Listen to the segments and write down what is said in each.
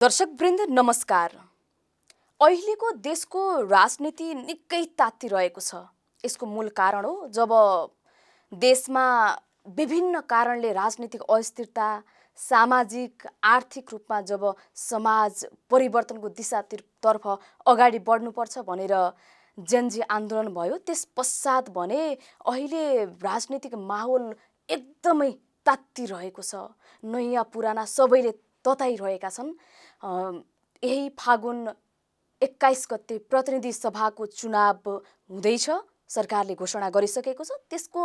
दर्शकवृन्द नमस्कार। अहिलेको देशको राजनीति निकै तात्तिरहेको छ। यसको मूल कारण हो जब देशमा विभिन्न कारणले राजनीतिक अस्थिरता, सामाजिक आर्थिक रूपमा जब समाज परिवर्तनको दिशातर्फ अगाडि बढ्नुपर्छ भनेर जनजी आन्दोलन भयो। त्यस पश्चात भने अहिले राजनीतिक माहौल एकदमै तात्तिरहेको छ। नयाँ पुराना सबैले तताइरहेका छन्। यही फागुन 21 गते प्रतिनिधि सभाको चुनाव हुँदैछ, सरकारले घोषणा गरिसकेको छ। त्यसको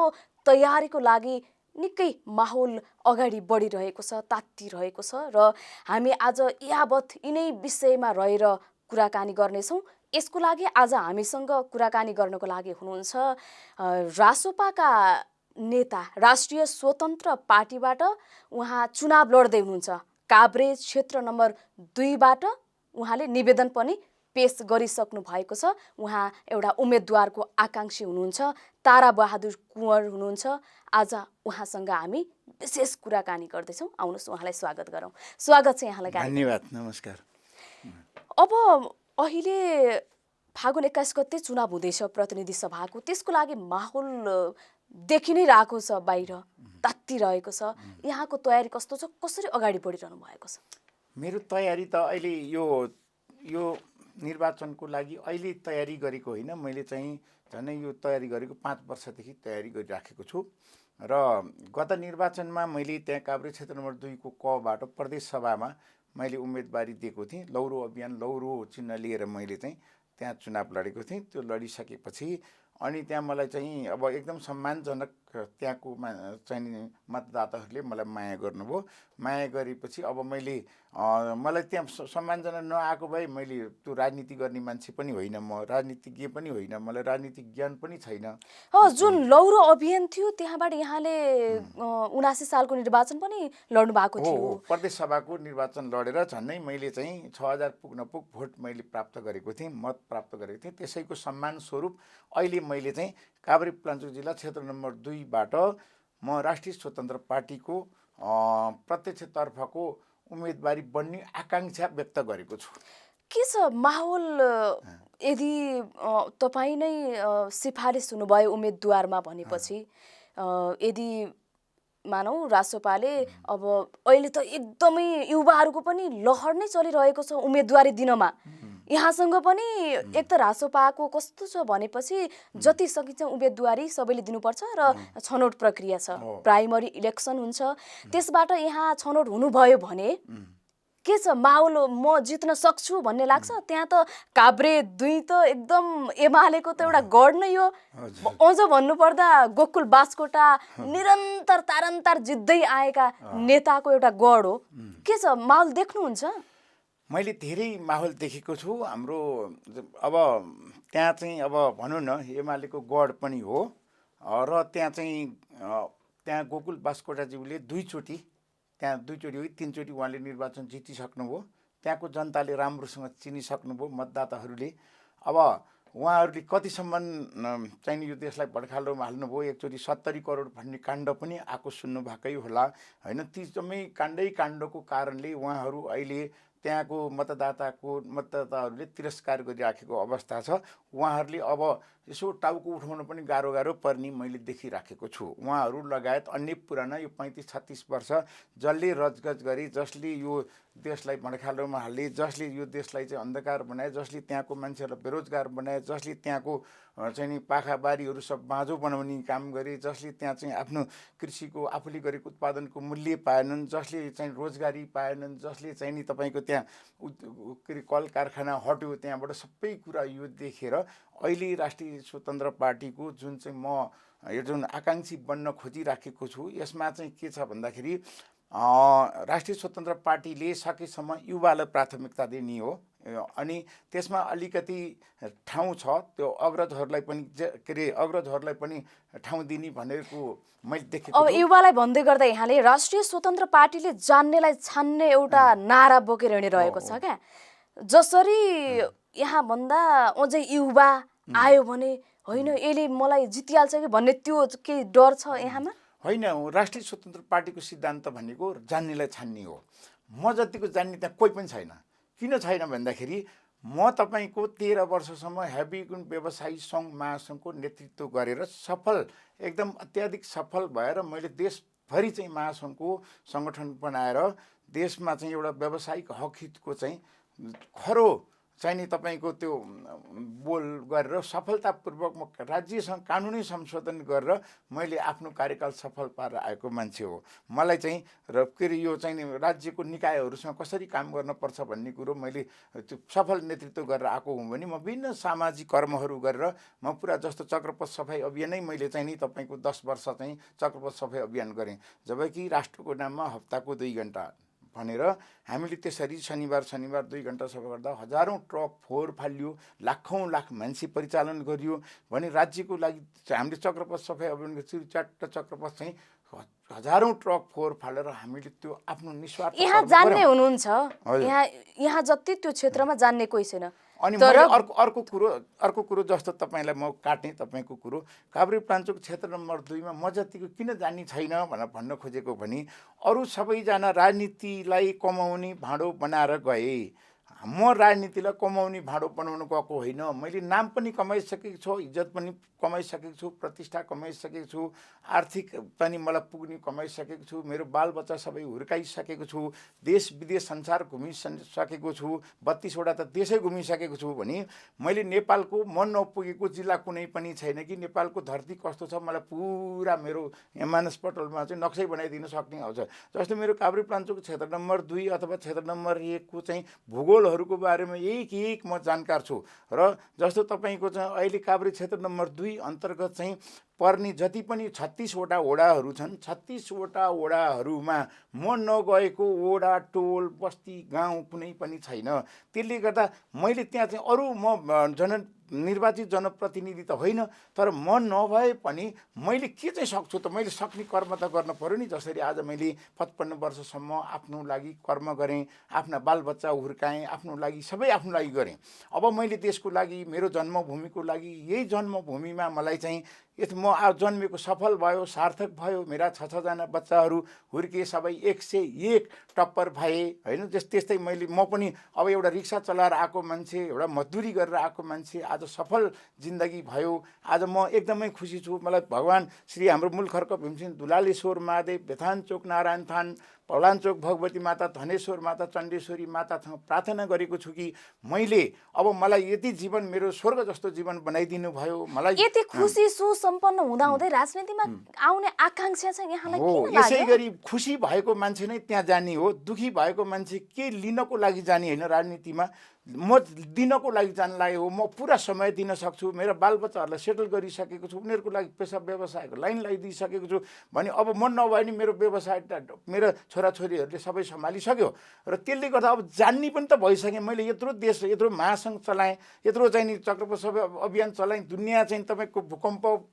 तयारीको लागि निकै माहौल अगाडि बढिरहेको छ, तात्तिरहेको छ र हामी आज यावत यिनै विषयमा रहेर कुराकानी गर्नेछौँ। यसको लागि आज हामीसँग कुराकानी गर्नको लागि हुनुहुन्छ रासोपाका नेता, राष्ट्रिय स्वतन्त्र पार्टीबाट उहाँ चुनाव लड्दै हुनुहुन्छ। काभ्रे क्षेत्र नम्बर 2 बाट उहाँले निवेदन पनि पेश गरिसक्नु भएको छ। उहाँ एउटा उम्मेदवारको आकांक्षी हुनुहुन्छ, तारा बहादुर कुँवर हुनुहुन्छ। आज उहाँसँग हामी विशेष कुराकानी गर्दैछौँ। आउनुहोस् उहाँलाई स्वागत गरौँ। स्वागत छ यहाँलाई। धन्यवाद, नमस्कार। अब अहिले फागुन 21 गते चुनाव हुँदैछ प्रतिनिधि सभाको। त्यसको लागि माहौल देखि नै रहेको छ, बाहिर तात्तिरहेको छ। यहाँको तयारी कस्तो छ? कसरी अगाडि बढिरहनु भएको छ? मेरो तयारी त अहिले यो निर्वाचनको लागि अहिले तयारी गरेको होइन। मैले चाहिँ झनै यो तयारी गरेको 5 वर्षदेखि तयारी गरिराखेको छु र गत निर्वाचनमा मैले त्यहाँ काभ्रे क्षेत्र नम्बर 2 को कबाट प्रदेश सभामा मैले उम्मेदवारी दिएको थिएँ। लौरो अभियान, लौरो चिन्ह लिएर मैले चाहिँ त्यहाँ चुनाव लडेको थिएँ। त्यो लडिसकेपछि अनि त्यहाँ मलाई चाहिँ अब एकदम सम्मानजनक त्यहाँको चाहिँ मतदाताहरूले मलाई माया गर्नुभयो। माया गरेपछि अब मलाई त्यहाँ सम्मानजनक नआएको भए मैले त्यो राजनीति गर्ने मान्छे पनि होइन, म राजनीतिज्ञ पनि होइन, मलाई राजनीतिक ज्ञान पनि छैन। जुन लौरो अभियान थियो त्यहाँबाट यहाँले 79 सालको निर्वाचन पनि लड्नु भएको थियो। प्रदेश सभाको निर्वाचन लडेर झन्नै मैले चाहिँ 6000 पुग्नपुग भोट मैले प्राप्त गरेको थिएँ, मत प्राप्त गरेको थिएँ। त्यसैको सम्मान स्वरूप अहिले मैले चाहिँ काभ्रे प्लान्चोक जिल्ला क्षेत्र नम्बर 2 बाट म राष्ट्रिय स्वतन्त्र पार्टीको प्रत्यक्षतर्फको उम्मेदवारी बन्ने आकांक्षा व्यक्त गरेको छु। के छ माहौल? यदि तपाईँ नै सिफारिस हुनुभयो उम्मेदवारमा भनेपछि, यदि मानौ रासोपाले अब अहिले त एकदमै युवाहरूको पनि लहर नै चलिरहेको छ उम्मेदवारी दिनमा। यहाँसँग पनि एक त रासोपाको कस्तो छ भनेपछि जति सकिन्छ उम्मेदवारी सबैले दिनुपर्छ र छनौट प्रक्रिया छ, प्राइमरी इलेक्सन हुन्छ। त्यसबाट यहाँ छनौट हुनुभयो भने के छ माहौल? म जित्न सक्छु भन्ने लाग्छ? त्यहाँ त काभ्रे 2 त एकदम एमालेको त एउटा गढ नै हो। अझ भन्नुपर्दा गोकुल बास्कोटा निरन्तर तारन्तार जित्दै आएका नेताको एउटा गढ हो। के छ माहौल देख्नुहुन्छ? मैले धेरै माहौल देखेको छु। हाम्रो अब त्यहाँ चाहिँ अब भनौँ न एमालेको गढ पनि हो र त्यहाँ गोकुल बास्कोटाज्यूले 2 चोटि हो 3 चोटि उहाँले निर्वाचन जितिसक्नुभयो। त्यहाँको जनताले राम्रोसँग चिनिसक्नुभयो, मतदाताहरूले। अब उहाँहरूले कतिसम्म चाहिँ यो देशलाई भड्खालोमा हाल्नुभयो। एकचोटि 70 करोड भन्ने काण्ड पनि आएको सुन्नुभएकै होला होइन। ती जम्मै काण्डको कारणले उहाँहरू अहिले त्यहाँको मतदाताहरूले तिरस्कार गरिराखेको अवस्था छ। उहाँहरूले अब यसो टाउको उठाउन पनि गाह्रो पर्ने मैले देखिराखेको छु। उहाँहरू लगायत अन्य पुराना यो 35-36 वर्ष जसले रजगज गरे, जसले यो देशलाई भड्खालोमा हाले, जसले यो देशलाई चाहिँ अन्धकार बनाए, जसले त्यहाँको मान्छेहरूलाई बेरोजगार बनाए, जसले त्यहाँको चाहिँ नि पाखाबारीहरू सब बाँझो बनाउने काम गरे, जसले त्यहाँ चाहिँ आफ्नो कृषिको आफूले गरेको उत्पादनको मूल्य पाएनन्, जसले चाहिँ रोजगारी पाएनन्, जसले चाहिँ नि तपाईँको त्यहाँ कल कारखाना हट्यो, त्यहाँबाट सबै कुरा यो देखेर अहिले राष्ट्रिय स्वतन्त्र पार्टीको जुन चाहिँ म यो जुन आकांक्षी बन्न खोजिराखेको छु, यसमा चाहिँ के छ भन्दाखेरि राष्ट्रिय स्वतन्त्र पार्टीले सकेसम्म युवालाई प्राथमिकता दिने हो। अनि त्यसमा अलिकति ठाउँ छ, त्यो अग्रजहरूलाई पनि ठाउँ दिने भनेको मैले देखेको। अब युवालाई भन्दै गर्दा यहाँले राष्ट्रिय स्वतन्त्र पार्टीले जान्नेलाई छान्ने एउटा नारा बोकेर हिँडिरहेको छ क्या। जसरी यहाँ भन्दा अझै युवा आयो भने होइन यसले मलाई जितिहाल्छ कि भन्ने त्यो केही डर छ यहाँमा? होइन, राष्ट्रिय स्वतन्त्र पार्टीको सिद्धान्त भनेको जान्नेलाई छान्ने हो। म जतिको जान्ने त्यहाँ कोही पनि छैन। किन छैन भन्दाखेरि म तपाईँको 13 वर्षसम्म हेभी व्यवसायी सङ्घ महासङ्घको नेतृत्व गरेर सफल एकदम अत्याधिक सफल भएर मैले देशभरि चाहिँ महासङ्घको सङ्गठन बनाएर देशमा चाहिँ एउटा व्यावसायिक हक हितको चाहिँ खरो चाहिँ नि तपाईँको त्यो बोल गरेर सफलतापूर्वक म राज्यसँग कानुनी संशोधन गरेर मैले आफ्नो कार्यकाल सफल पारेर आएको मान्छे हो। मलाई चाहिँ र के अरे यो चाहिँ नि राज्यको निकायहरूसँग कसरी काम गर्नुपर्छ भन्ने कुरो मैले त्यो सफल नेतृत्व गरेर आएको हुँ भने म विभिन्न सामाजिक कर्महरू गरेर म पुरा जस्तो चक्रपथ सफाई अभियानै मैले चाहिँ नि तपाईँको 10 वर्ष चाहिँ चक्रपथ सफाई अभियान गरेँ। जबकि राष्ट्रको नाममा हप्ताको 2 घन्टा भनेर हामीले त्यसरी शनिबार 2 घन्टा सफा गर्दा हजारौँ ट्रक फोहोर फालियो, लाख मान्छे परिचालन गरियो भने राज्यको लागि हामीले चक्रपथ सफाई अभियानको च्याट्ट चक्रपथ चाहिँ हजारौँ ट्रक फोहोर फालेर हामीले त्यो आफ्नो निस्वार्थ यहाँ जान्ने हुनुहुन्छ, यहाँ जति त्यो क्षेत्रमा जान्ने कोही छैन। अनि मैले अर्को कुरो जस्तो तपाईँलाई म काट्ने तपाईँको कुरो काभ्रेपलाञ्चोक क्षेत्र नम्बर 2 मा म जतिको किन जान्ने छैन भनेर भन्न खोजेको भने अरू सबैजना राजनीतिलाई कमाउने भाँडो बनाएर गए। म राजनीतिलाई कमाउने भाँडो बनाउन गएको होइन। मैले नाम पनि कमाइसकेको छु, इज्जत पनि कमाइसकेको छु, प्रतिष्ठा कमाइसकेको छु, आर्थिक पनि मलाई पुग्ने कमाइसकेको छु, मेरो बालबच्चा सबै हुर्काइसकेको छु, देश विदेश संसार घुमिसकेको छु, 32 वटा त देशै घुमिसकेको छु भने मैले नेपालको म नपुगेको जिल्ला कुनै पनि छैन कि नेपालको धरती कस्तो छ मलाई पुरा मेरो यहाँ मानसपटलमा चाहिँ नक्सै बनाइदिन सक्ने आउँछ। जस्तो मेरो काभ्रेपलाञ्चोक क्षेत्र नम्बर 2 अथवा क्षेत्र नम्बर 1 को चाहिँ भूगोलहरूको बारेमा एक म जानकार छु। र जस्तो तपाईँको चाहिँ अहिले काभ्रे क्षेत्र नम्बर 2 अन्तर्गत चाहिँ पर्ने जति पनि 36 वटा वडाहरू छन्, 36 वटा वडाहरूमा म नगएको वडा टोल बस्ती गाउँ कुनै पनि छैन। त्यसले गर्दा मैले त्यहाँ चाहिँ अरू म निर्वाचित जनप्रतिनिधि त होइन, तर म नभए पनि मैले के चाहिँ सक्छु त, मैले सक्ने कर्म त गर्न पर्यो नि। जसरी आज मैले 55 वर्षसम्म आफ्नो लागि कर्म गरेँ, आफ्ना बालबच्चा हुर्काएँ, आफ्नो लागि सबै आफ्नो लागि गरेँ। अब मैले देशको लागि, मेरो जन्मभूमिको लागि, यही जन्मभूमिमा मलाई चाहिँ म जन्मेको सफल भयो, सार्थक भयो। मेरा 6 बच्चाहरू हुर्के, सबै 101 टप्पर भए होइन। त्यस्तै म पनि अब एउटा रिक्सा चलाएर आएको मान्छे, एउटा मजदुरी गरेर आएको मान्छे, आज सफल जिन्दगी भयो। आज म एकदमै खुसी छु। मलाई भगवान् श्री हाम्रो मूलखर्क भीमसेन दुलालेश्वर महादेव, बेथानचोक नारायण थान, पलाञ्चोक भगवती माता, धनेश्वर माता, चण्डेश्वरी मातासँग प्रार्थना गरेको छु कि मैले अब मलाई यति जीवन मेरो स्वर्ग जस्तो जीवन बनाइदिनु भयो। मलाई यति खुसी सुसम्पन्न हुँदाहुँदै राजनीतिमा आउने आकांक्षा चाहिँ यहाँलाई हो। किन लाग्यो? यसै गरी खुसी भएको मान्छे नै त्यहाँ जाने हो, दुखी भएको मान्छे के लिनको लागि जाने होइन। राजनीतिमा म दिनको लागि जान लागेको हो। म पुरा समय दिन सक्छु, मेरा बालबच्चाहरूलाई सेटल गरिसकेको छु, उनीहरूको लागि पेसा व्यवसायको लाइन लगाइदिइसकेको छु भने अब म नभए नि मेरो व्यवसाय मेरो छोराछोरीहरूले सबै सम्हालिसक्यो। र त्यसले गर्दा अब जान्ने पनि त भइसकेँ। मैले यत्रो देश, यत्रो महासङ्घ चलाएँ, यत्रो चाहिँ नि चक्रपथ सफाई अभियान चलाएँ। दुनियाँ चाहिँ तपाईँको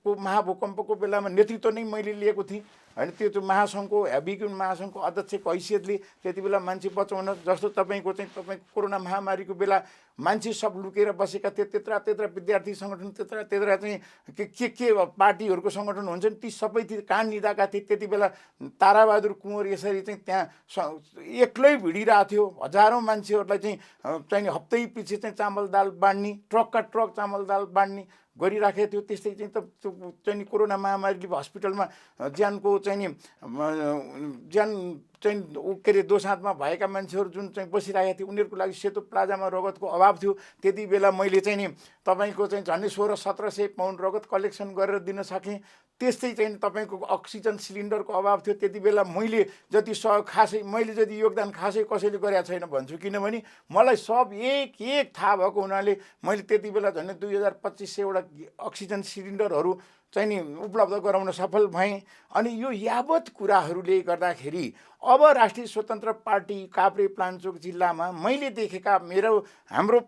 महाभूकम्पको बेलामा नेतृत्व नै मैले लिएको थिएँ होइन। त्यो महासङ्घको हेभी महासङ्घको अध्यक्षको हैसियतले त्यति बेला मान्छे बचाउन, जस्तो तपाईँको कोरोना महामारीको बेला मान्छे सब लुकेर बसेका थिए। त्यत्रा विद्यार्थी सङ्गठन, त्यत्रा चाहिँ के पार्टीहरूको सङ्गठन हुन्छ नि, ती सबै कान निदाएका थिए। त्यति बेला ताराबहादुर कुँवर यसरी चाहिँ त्यहाँ एक्लै भिडिरहेको थियो। हजारौँ मान्छेहरूलाई चाहिँ हप्तै पछि चाहिँ चामल दाल बाँड्ने, ट्रकका ट्रक चामल दाल बाँड्ने गरिराखेको थियो। त्यस्तै चाहिँ कोरोना महामारीले हस्पिटलमा ज्यानको के अरे दोसाँधमा भएका मान्छेहरू जुन चाहिँ बसिरहेका थिए, उनीहरूको लागि सेतो प्लाजामा रगतको अभाव थियो। त्यति बेला मैले चाहिँ नि तपाईँको चाहिँ झन्डै 1600-1700 पाउन्ड रगत कलेक्सन गरेर दिन सकेँ। त्यस्तै चाहिँ तपाईँको अक्सिजन सिलिन्डरको अभाव थियो। त्यति बेला मैले जति मैले जति योगदान खासै कसैले गरेका छैन भन्छु, किनभने मलाई सब एक थाहा भएको हुनाले मैले त्यति बेला झन्डै 2500 वटा अक्सिजन सिलिन्डरहरू चाहिँ नि उपलब्ध गराउन सफल भएँ। अनि यो यावत कुराहरूले गर्दाखेरि अब राष्ट्रिय स्वतन्त्र पार्टी काभ्रेपलाञ्चोक जिल्लामा मैले देखेका हाम्रो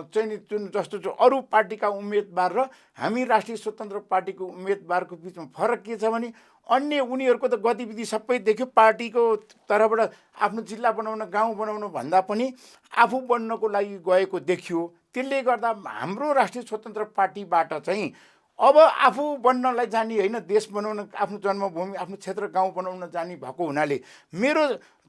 चाहिँ नि जुन जस्तो अरू पार्टीका उम्मेदवार र हामी राष्ट्रिय स्वतन्त्र पार्टीको उम्मेदवारको बिचमा फरक के छ भने अन्य उनीहरूको त गतिविधि सबै देख्यो। पार्टीको तर्फबाट आफ्नो जिल्ला बनाउन, गाउँ बनाउन भन्दा पनि आफू बन्नको लागि गएको देखियो। त्यसले गर्दा हाम्रो राष्ट्रिय स्वतन्त्र पार्टीबाट चाहिँ अब आफू बन्नलाई जाने होइन, देश बनाउन, आफ्नो जन्मभूमि, आफ्नो क्षेत्र गाउँ बनाउन जाने भएको हुनाले मेरो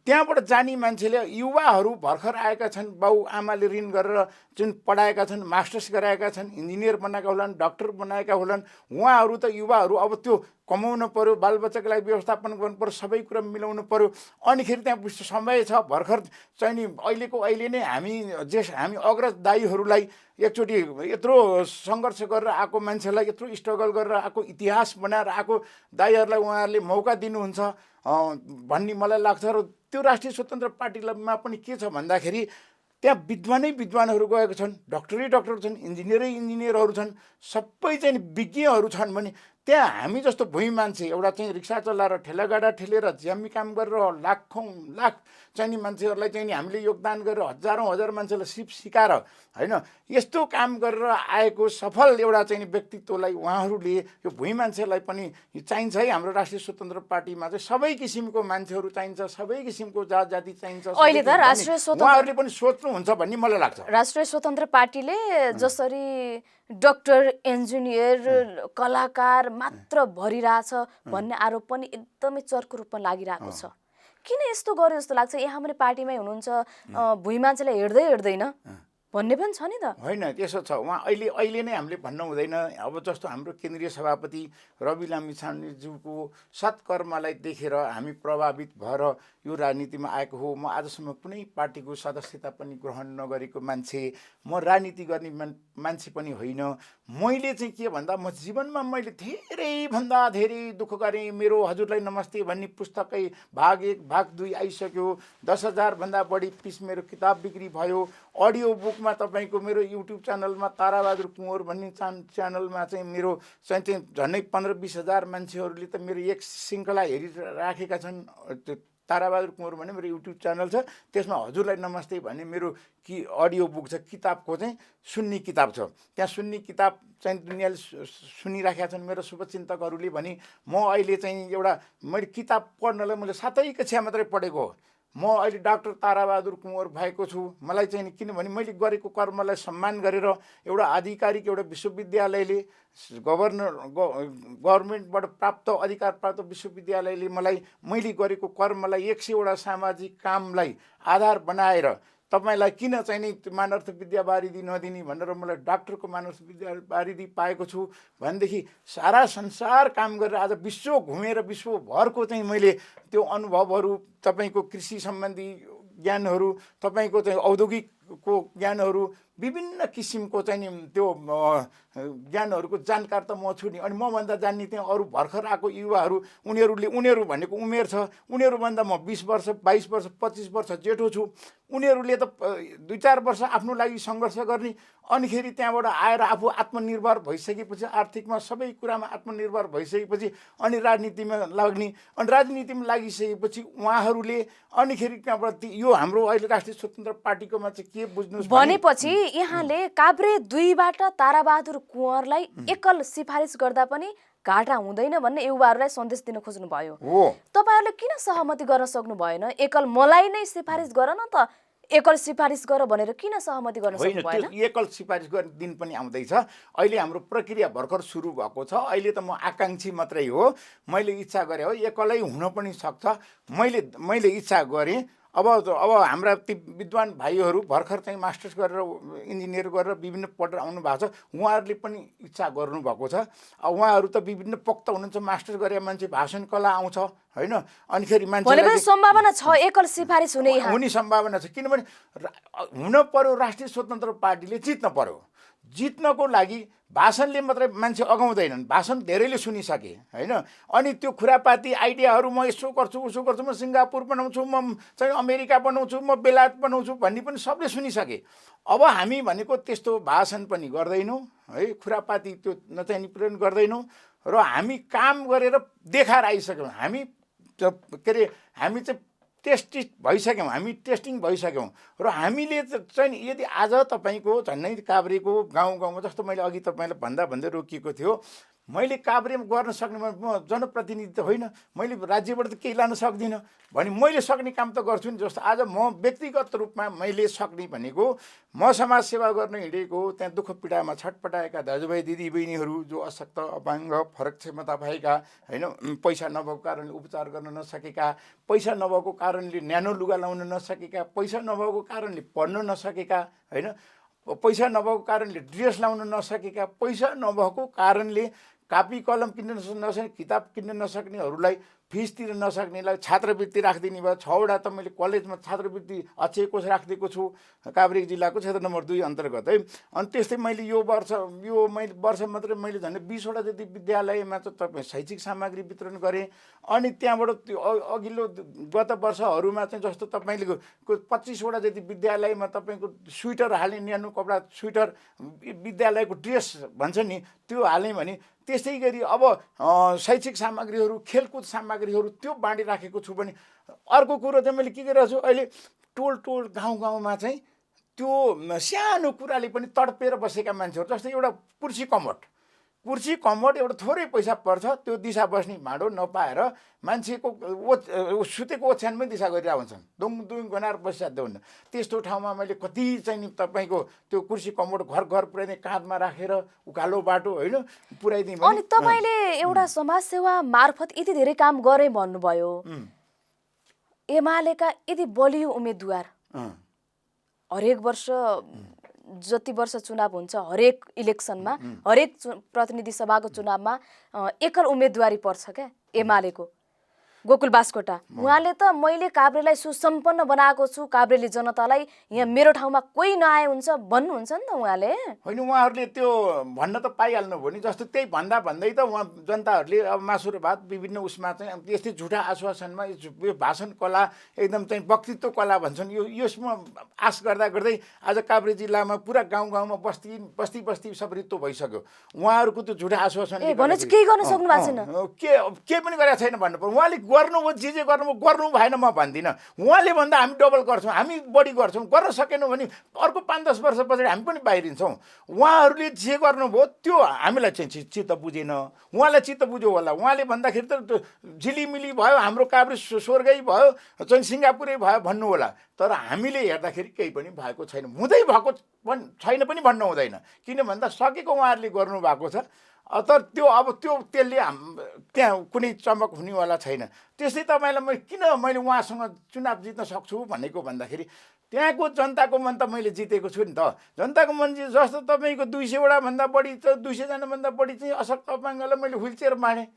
त्यहाँबाट जाने मान्छेले युवाहरू भर्खर आएका छन्, बाउ आमाले ऋण गरेर जुन पढाएका छन्, मास्टर्स गराएका छन्, इन्जिनियर बनाएका होलान्, डक्टर बनाएका होलान्, उहाँहरू त युवाहरू अब त्यो कमाउनु पर्यो, बालबच्चाको लागि व्यवस्थापन गर्नु पर्यो, सबै कुरा मिलाउनु पर्यो। अनिखेरि त्यहाँ समय छ, भर्खर चाहिँ नि अहिले नै हामी अग्रज दाइहरूलाई एकचोटि यत्रो सङ्घर्ष गरेर आएको मान्छेलाई, यत्रो स्ट्रगल गरेर आएको, इतिहास बनाएर आएको दाइहरूलाई उहाँहरूले मौका दिनुहुन्छ भन्ने मलाई लाग्छ। र त्यो राष्ट्रिय स्वतन्त्र पार्टीमा पनि के छ भन्दाखेरि त्यहाँ विद्वानहरू गएको छन्, डक्टर छन्, इन्जिनियरहरू छन्, सबै चाहिँ विज्ञहरू छन् भने त्यहाँ हामी जस्तो भुइँ मान्छे एउटा चाहिँ रिक्सा चलाएर ठेलागाडा ठेलेर ज्यामी काम गरेर लाख चाहिँ नि मान्छेहरूलाई चाहिँ नि हामीले योगदान गरेर हजार मान्छेलाई सिप सिकाएर होइन यस्तो काम गरेर आएको सफल एउटा चाहिँ व्यक्तित्वलाई उहाँहरूले यो भुइँ मान्छेलाई पनि चाहिन्छ है। हाम्रो राष्ट्रिय स्वतन्त्र पार्टीमा चाहिँ सबै किसिमको मान्छेहरू चाहिन्छ, सबै किसिमको जात जाति चाहिन्छ। अहिले त राष्ट्रिय स्वतन्त्र उहाँहरूले पनि सोच्नुहुन्छ भन्ने मलाई लाग्छ। राष्ट्रिय स्वतन्त्र पार्टीले जसरी डक्टर, इन्जिनियर, कलाकार मात्र भरिरहेछ भन्ने आरोप पनि एकदमै चर्को रूपमा लागिरहेको छ। किन यस्तो गर्यो जस्तो लाग्छ? यहाँ पनि पार्टीमै हुनुहुन्छ, भुइँ मान्छेलाई हिँड्दैन भन्ने पनि छ नि त। होइन, त्यसो छ। उहाँ अहिले नै हामीले भन्नु हुँदैन। अब जस्तो हाम्रो केन्द्रीय सभापति रवि लामिछानेज्यूको सत्कर्मलाई देखेर हामी प्रभावित भएर यो राजनीतिमा आएको हो। म आजसम्म कुनै पार्टीको सदस्यता पनि ग्रहण नगरेको मान्छे, म राजनीति गर्ने मान्छे पनि होइन। मैले चाहिँ के भन्दा म जीवनमा मैले धेरैभन्दा धेरै दुःख गरेँ। मेरो हजुरलाई नमस्ते भन्ने पुस्तकै भाग 1 भाग 2 आइसक्यो। 10,000 भन्दा बढी पिस मेरो किताब बिक्री भयो। अडियो बुकमा तपाईँको मेरो युट्युब च्यानलमा ताराबहादुर कुँवर भन्ने च्यानलमा चाहिँ मेरो चाहिँ झन्डै 15-20 हजार मान्छेहरूले त मेरो एक श्रृङ्खला हेरिराखेका छन्। त्यो ताराबहादुर कुँवर भन्ने मेरो युट्युब च्यानल छ, त्यसमा हजुरलाई नमस्ते भन्ने मेरो अडियो बुक छ, किताबको चाहिँ सुन्ने किताब छ। त्यहाँ सुन्ने किताब चाहिँ दुनियाँले सुनिराखेका छन् मेरो शुभचिन्तकहरूले भने म अहिले चाहिँ मैले किताब पढ्नलाई मैले 7औं कक्षा मात्रै पढेको हो। म अहिले डाक्टर ताराबहादुर कुँवर भएको छु। मलाई चाहिँ किनभने मैले गरेको कर्मलाई सम्मान गरेर एउटा आधिकारिक एउटा विश्वविद्यालयले गभर्मेन्टबाट प्राप्त अधिकार प्राप्त विश्वविद्यालयले मैले गरेको कर्मलाई 100वटा सामाजिक कामलाई आधार बनाएर तपाईँलाई किन चाहिँ नि मानर्थ विद्यावारिधि नदिने भनेर मलाई डाक्टरको मानर्थ विद्यावारिधि पाएको छु भनेदेखि सारा संसार काम गरेर आज विश्व घुमेर विश्वभरको चाहिँ मैले त्यो अनुभवहरू, तपाईँको कृषि सम्बन्धी ज्ञानहरू, तपाईँको चाहिँ औद्योगिकको ज्ञानहरू, विभिन्न किसिमको चाहिँ नि त्यो ज्ञानहरूको जानकार त म छु नि। अनि मभन्दा जान्ने त्यहाँ अरू भर्खर आएको युवाहरू, उनीहरू भनेको उमेर छ, उनीहरूभन्दा म 20 वर्ष 22 वर्ष 25 वर्ष जेठो छु। उनीहरूले त 2-4 वर्ष आफ्नो लागि सङ्घर्ष गर्ने, अनिखेरि त्यहाँबाट आएर आफू आत्मनिर्भर भइसकेपछि, आर्थिकमा सबै कुरामा आत्मनिर्भर भइसकेपछि अनि राजनीतिमा लाग्ने। अनि राजनीतिमा लागिसकेपछि उहाँहरूले अनिखेरि त्यहाँबाट यो हाम्रो अहिले राष्ट्रिय स्वतन्त्र पार्टीकोमा चाहिँ के बुझ्नुहोस् भनेपछि यहाँले काभ्रे 2बाट ताराबहादुर कुँवरलाई एकल सिफारिस गर्दा पनि घाटा हुँदैन भन्ने युवाहरूलाई सन्देश दिन खोज्नु भयो। तपाईहरुले किन सहमति गर्न सक्नु भएन? एकल मलाई नै सिफारिस गर न त, एकल सिफारिस गर भनेर किन सहमति गर्न सक्नु भएन? एकल सिफारिस गर्ने दिन पनि आउँदैछ। अहिले हाम्रो प्रक्रिया भर्खर सुरु भएको छ। अहिले त म आकाङ्क्षी मात्रै हो। मैले इच्छा गरे हो, एकलै हुन पनि सक्छ। मैले इच्छा गरेँ। अब हाम्रा ती विद्वान भाइहरू भर्खर चाहिँ मास्टर्स गरेर इन्जिनियर गरेर विभिन्न पढेर आउनु भएको छ। उहाँहरूले पनि इच्छा गर्नुभएको छ। उहाँहरू त विभिन्न पक्त हुनुहुन्छ। मास्टर्स गरेर मान्छे भाषण कला आउँछ होइन। अनिखेरि मान्छे सम्भावना छ एकल सिफारिस हुने सम्भावना छ। किनभने हुन पर्यो, राष्ट्रिय स्वतन्त्र पार्टीले जित्न पर्यो। जित्नको लागि भाषणले मात्रै मान्छे अगाउँदैनन्। भाषण धेरैले सुनिसके होइन। अनि त्यो खुरापाती आइडियाहरू म यसो गर्छु उसो गर्छु, म सिङ्गापुर बनाउँछु, म चाहिँ अमेरिका बनाउँछु, म बेलायत बनाउँछु भन्ने पनि सबले सुनिसके। अब हामी भनेको त्यस्तो भाषण पनि गर्दैनौँ है, खुरापाती त्यो नचाहिने प्रेरण गर्दैनौँ र हामी काम गरेर देखाएर आइसक्यौँ। हामी हामी चाहिँ हामी टेस्टिङ भइसक्यौँ र हामीले चाहिँ यदि आज तपाईँको झन्डै काभ्रेको गाउँमा जस्तो मैले अघि तपाईँलाई भन्दै रोकिएको थियो, मैले काभ्रेमा गर्न सक्ने म जनप्रतिनिधि त होइन, मैले राज्यबाट त केही लान सक्दिनँ भने मैले सक्ने काम त गर्छु नि। जस्तो आज म व्यक्तिगत रूपमा मैले सक्ने भनेको म समाजसेवा गर्न हिँडेको, त्यहाँ दुःख पीडामा छटपटाएका दाजुभाइ दिदीबहिनीहरू जो अशक्त, अपाङ्ग, फरक क्षमता भएका, होइन, पैसा नभएको कारणले उपचार गर्न नसकेका, पैसा नभएको कारणले न्यानो लुगा लाउन नसकेका, पैसा नभएको कारणले पढ्न नसकेका, होइन, पैसा नभएको कारणले ड्रेस लाउन नसकेका, पैसा नभएको कारणले कापी कलम किन्न नसक्ने, किताब किन्न नसक्नेहरूलाई, फिस तिर्न नसक्नेलाई छात्रवृत्ति राखिदिने भयो। 6वटा त मैले कलेजमा छात्रवृत्ति अक्षय कोष राखिदिएको छु, काभ्रे जिल्लाको क्षेत्र नम्बर 2 अन्तर्गत है। अनि त्यस्तै मैले यो वर्ष मात्रै मैले झन् 20वटा जति विद्यालयमा चाहिँ तपाईँ शैक्षिक सामग्री वितरण गरेँ। अनि त्यहाँबाट त्यो अघिल्लो गत वर्षहरूमा चाहिँ जस्तो तपाईँले 25वटा जति विद्यालयमा तपाईँको स्वेटर हाल्ने, न्यानो कपडा, स्वेटर, विद्यालयको ड्रेस भन्छ नि, त्यो हाल्ने भने त्यसै गरी अब शैक्षिक सामग्रीहरू, खेलकुद सामग्रीहरू त्यो बाँडिराखेको छु। भने अर्को कुरो चाहिँ मैले के गरिरहेको छु अहिले, टोल गाउँमा चाहिँ त्यो सानो कुराले पनि तडपेर बसेका मान्छेहरू, जस्तै एउटा कुर्सी कमोड एउटा थोरै पैसा पर्छ, त्यो दिशा बस्ने भाँडो नपाएर मान्छेको सुतेको ओछ्यानमै दिशा गरिरहेको हुन्छन्, दुङ गनाएर बसिसाध्य हुन्न। त्यस्तो ठाउँमा मैले कति चाहिँ तपाईँको त्यो कुर्सी कमोड घर पुऱ्याइदिने, काँधमा राखेर उकालो बाटो, होइन, पुऱ्याइदिने। अनि तपाईँले एउटा समाजसेवा मार्फत यति धेरै काम गरे भन्नुभयो, एमालेका यति बलियो उम्मेदवार हरेक वर्ष जति वर्ष चुनाव हुन्छ, हरेक इलेक्सनमा, हरेक प्रतिनिधि सभाको चुनावमा एकल उम्मेदवारी पर्छ क्या एमालेको, गोकुल बास्कोटा। उहाँले त मैले काभ्रेलाई सुसम्पन्न बनाएको छु, काभ्रेले जनतालाई यहाँ मेरो ठाउँमा कोही नआए हुन्छ भन्नुहुन्छ नि त उहाँले। होइन, उहाँहरूले त्यो भन्न त पाइहाल्नु भयो नि। जस्तो त्यही भन्दै त उहाँ जनताहरूले अब मासु र भात विभिन्न उसमा चाहिँ यस्तै झुटा आश्वासनमा यो भाषण कला, एकदम चाहिँ वक्तित्व कला भन्छन्, यसमा आश गर्दै आज काभ्रे जिल्लामा पुरा गाउँमा बस्ती सब रित्तो भइसक्यो। उहाँहरूको त्यो झुटा आश्वासन केही गर्न सक्नु भएको छैन, के पनि गरेको छैन भन्नु पर्यो। उहाँले गर्नुभयो, जे गर्नु भएन म भन्दिनँ, उहाँले भन्दा हामी डबल गर्छौँ, हामी बढी गर्छौँ। गर्न सकेनौँ भने अर्को 5-10 वर्ष पछाडि हामी पनि बाहिरिन्छौँ। उहाँहरूले जे गर्नुभयो त्यो हामीलाई चाहिँ चित्त बुझेन, उहाँलाई चित्त बुझ्यो होला। उहाँले भन्दाखेरि त झिलिमिली भयो, हाम्रो काभ्रे स्वर्गै भयो, चाहिँ सिङ्गापुरै भयो भन्नु होला। तर हामीले हेर्दाखेरि केही पनि भएको छैन, हुँदै भएको छैन पनि भन्नु हुँदैन, किन भन्दा सकेको उहाँहरूले गर्नुभएको छ। तर त्यसले त्यहाँ कुनै चमक हुनेवाला छैन। त्यस्तै तपाईँलाई मैले उहाँसँग चुनाव जित्न सक्छु भनेको भन्दाखेरि त्यहाँको जनताको मन त मैले जितेको छु नि त। जनताको मन जस्तो तपाईँको 200वटा भन्दा बढी, 200 जनाभन्दा बढी चाहिँ अशक्त अपाङ्गलाई मैले व्हिलचेयर बाँडेँ।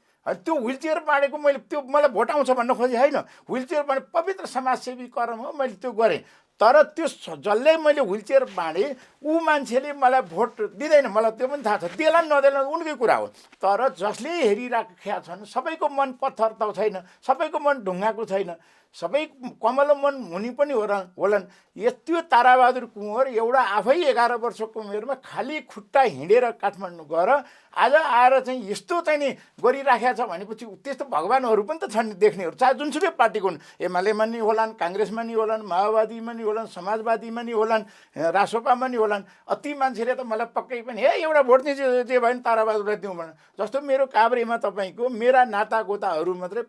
त्यो व्हिलचेयर बाँडेको मैले त्यो मलाई भोट आउँछ भन्न खोजेँ होइन, व्हिलचेयर बाँडे पवित्र समाजसेवी कर्म हो, मैले त्यो गरेँ। तर त्यो जसले मैले व्हिलचेयर बाँडेँ ऊ मान्छेले मलाई भोट दिँदैन, मलाई त्यो पनि थाहा छ, देला नदेला उनकै कुरा हो। तर जसले हेरिराखेका छन् सबैको मन पत्थर त छैन, सबैको मन ढुङ्गाको छैन, सबै कमल मन हुने पनि होलान्। त्यो ताराबहादुर कुँवर एउटा आफै 11 वर्षको उमेरमा खाली खुट्टा हिँडेर काठमाडौँ गएर आज आएर चाहिँ यस्तो चाहिँ नि गरिराखेको छ भनेपछि त्यस्तो भगवान्हरू पनि त छन् देख्नेहरू, चाहे जुनसुकै पार्टीको हुन्, एमालेमा नि होलान्, काङ्ग्रेसमा नि होलान्, माओवादीमा नि होलान्, समाजवादीमा नि होलान्, रासोपामा नि होलान्। ती मान्छेले त मलाई पक्कै पनि एउटा भोट चाहिँ जे भयो नि ताराबहादुरलाई दिउँ भने। जस्तो मेरो काभ्रेमा तपाईँको मेरा नातागोताहरू मात्रै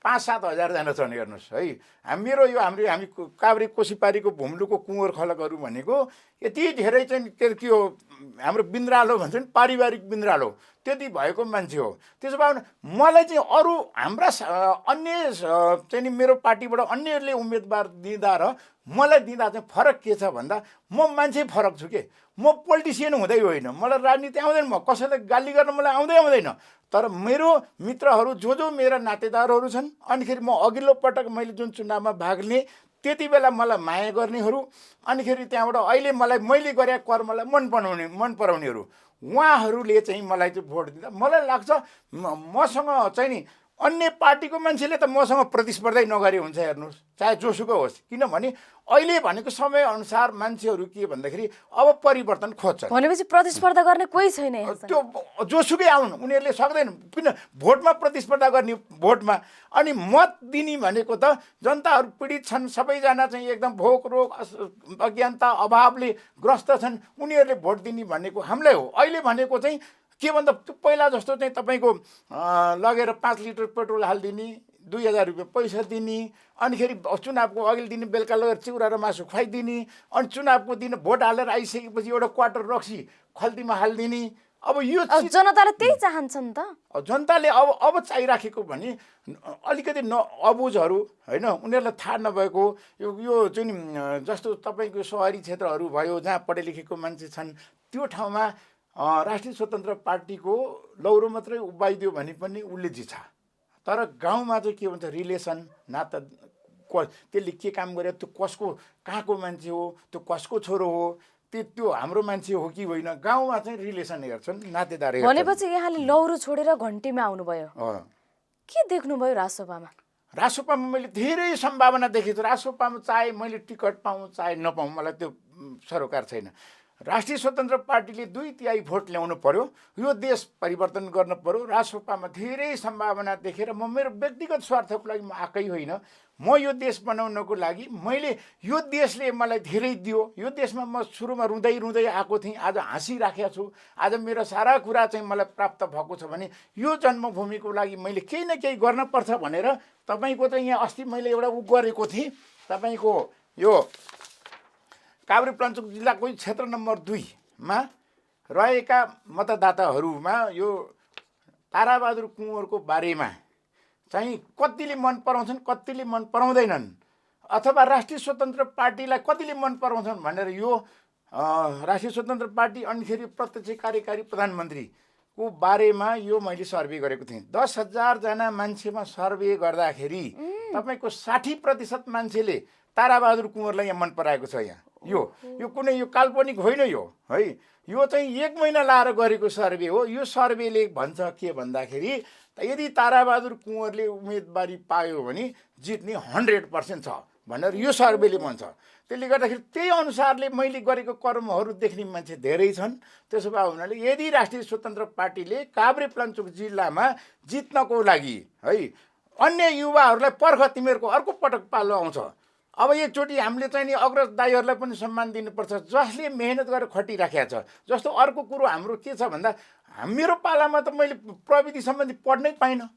5-7 हजारजना छन् हेर्नुहोस् है। हामी काभ्रे कोसीपारीको भुम्लुको कुँवर खलकहरू भनेको यति धेरै चाहिँ के हो, हाम्रो बिन्द्रालो भन्छ नि, पारिवारिक बिन्द्रालो त्यति भएको मान्छे हो। त्यसो भए मलाई चाहिँ अरू हाम्रा अन्य चाहिँ मेरो पार्टीबाट अन्यहरूले उम्मेदवार दिँदा र मलाई दिँदा चाहिँ फरक के छ भन्दा म मान्छे फरक छु के, म पोलिटिसियन हुँदै होइन, मलाई राजनीति आउँदैन, म कसैलाई गाली गर्न मलाई आउँदैन। तर मेरो मित्रहरू जो मेरा नातेदारहरू छन्, अनिखेरि म अघिल्लो पटक मैले जुन चुनावमा भाग लिएँ त्यति बेला मलाई माया गर्नेहरू, अनिखेरि त्यहाँबाट अहिले मैले गरेको कर्मलाई मन पराउनेहरू, उहाँहरूले चाहिँ मलाई चाहिँ भोट दिँदा मलाई लाग्छ मसँग चाहिँ नि अन्य पार्टीको मान्छेले त मसँग प्रतिस्पर्धै नगरे हुन्छ हेर्नुहोस्, चाहे जोसुकै होस्। किनभने अहिले भनेको समयअनुसार मान्छेहरू के भन्दाखेरि अब परिवर्तन खोज्छ, भनेपछि प्रतिस्पर्धा गर्ने कोही छैन। त्यो जोसुकै आउन्, उनीहरूले सक्दैन। किन भोटमा प्रतिस्पर्धा गर्ने, भोटमा अनि मत दिने भनेको त जनताहरू पीडित छन्, सबैजना चाहिँ एकदम भोक रोग अज्ञानता अभावले ग्रस्त छन्, उनीहरूले भोट दिने भनेको हामीलाई हो। अहिले भनेको चाहिँ के भन्दा त्यो पहिला जस्तो चाहिँ तपाईँको लगेर 5 लिटर पेट्रोल हालिदिने 2000 रुपियाँ पैसा दिने अनिखेरि चुनावको अघिल्लो दिन बेलुका लगेर चिउरा र मासु खुवाइदिने अनि चुनावको दिन भोट हालेर आइसकेपछि एउटा क्वार्टर रक्सी खल्तीमा हालिदिने अब यो जनताले त्यही चाहन्छ नि त जनताले अब चाहिराखेको भने अलिकति अबुझहरू होइन उनीहरूलाई थाहा नभएको यो जुन जस्तो तपाईँको सहरी क्षेत्रहरू भयो जहाँ पढे लेखेको मान्छे छन् त्यो ठाउँमा राष्ट्रिय स्वतन्त्र पार्टीको लौरो मात्रै उभाइदियो भने पनि उसले जित्छ तर गाउँमा चाहिँ के भन्छ रिलेसन नाता त्यसले के काम गर्यो त्यो कसको कहाँको मान्छे हो त्यो कसको छोरो हो त्यो हाम्रो मान्छे हो कि होइन गाउँमा चाहिँ रिलेसन हेर्छन् नातेदार हेर्छन् भनेपछि यहाँले लौरो छोडेर घन्टीमा आउनुभयो के देख्नुभयो रासोपामा मैले धेरै सम्भावना देखेको छु रासोपामा चाहे मैले टिकट पाऊँ चाहे नपाऊँ मलाई त्यो सरोकार छैन राष्ट्रिय स्वतन्त्र पार्टीले 2/3 भोट ल्याउनु पर्यो यो देश परिवर्तन गर्नु पर्यो रासोपामा धेरै सम्भावना देखेर म मेरो व्यक्तिगत स्वार्थको लागि म आएकै होइन म यो देश बनाउनको लागि मैले यो देशले मलाई धेरै दियो यो देशमा म सुरुमा रुँदै रुँदै आएको थिएँ आज हाँसिराखेको छु आज मेरो सारा कुरा चाहिँ मलाई प्राप्त भएको छ भने यो जन्मभूमिको लागि मैले केही न केही गर्नुपर्छ भनेर तपाईँको चाहिँ यहाँ अस्ति मैले एउटा गरेको थिएँ तपाईँको यो काभ्रेपलाञ्चोक जिल्लाको क्षेत्र नम्बर 2 मा रहेका मतदाताहरूमा यो ताराबहादुर कुँवरको बारेमा चाहिँ कतिले मन पराउँछन् कतिले मन पराउँदैनन् अथवा राष्ट्रिय स्वतन्त्र पार्टीलाई कतिले मन पराउँछन् भनेर यो राष्ट्रिय स्वतन्त्र पार्टी अनिखेरि प्रत्यक्ष कार्यकारी प्रधानमन्त्रीको बारेमा यो मैले सर्वे गरेको थिएँ 10,000 जना मान्छेमा सर्वे गर्दाखेरि तपाईँको 60% मान्छेले ताराबहादुर कुँवरलाई यहाँ मन पराएको छ यहाँ यो कुनै यो काल्पनिक होइन यो है यो चाहिँ 1 महिना लाएर गरेको सर्वे हो यो सर्वेले भन्छ के भन्दाखेरि यदि ताराबहादुर कुँवरले उम्मेदवारी पायो भने जित्ने 100% छ भनेर यो सर्वेले भन्छ त्यसले गर्दाखेरि त्यही अनुसारले मैले गरेको कर्महरू देख्ने मान्छे धेरै छन् त्यसो भए हुनाले यदि राष्ट्रिय स्वतन्त्र पार्टीले काभ्रेपलाञ्चोक जिल्लामा जित्नको लागि है अन्य युवाहरूलाई पर्ख तिमीहरूको अर्को पटक पालो आउँछ अब एकचोटि हामीले चाहिँ नि अग्रज दाइहरूलाई पनि सम्मान दिनुपर्छ जसले मेहनत गरेर खटिराखेको छ जस्तो अर्को कुरो हाम्रो के छ भन्दा मेरो पालामा त मैले प्रविधि सम्बन्धी पढ्नै पाइनँ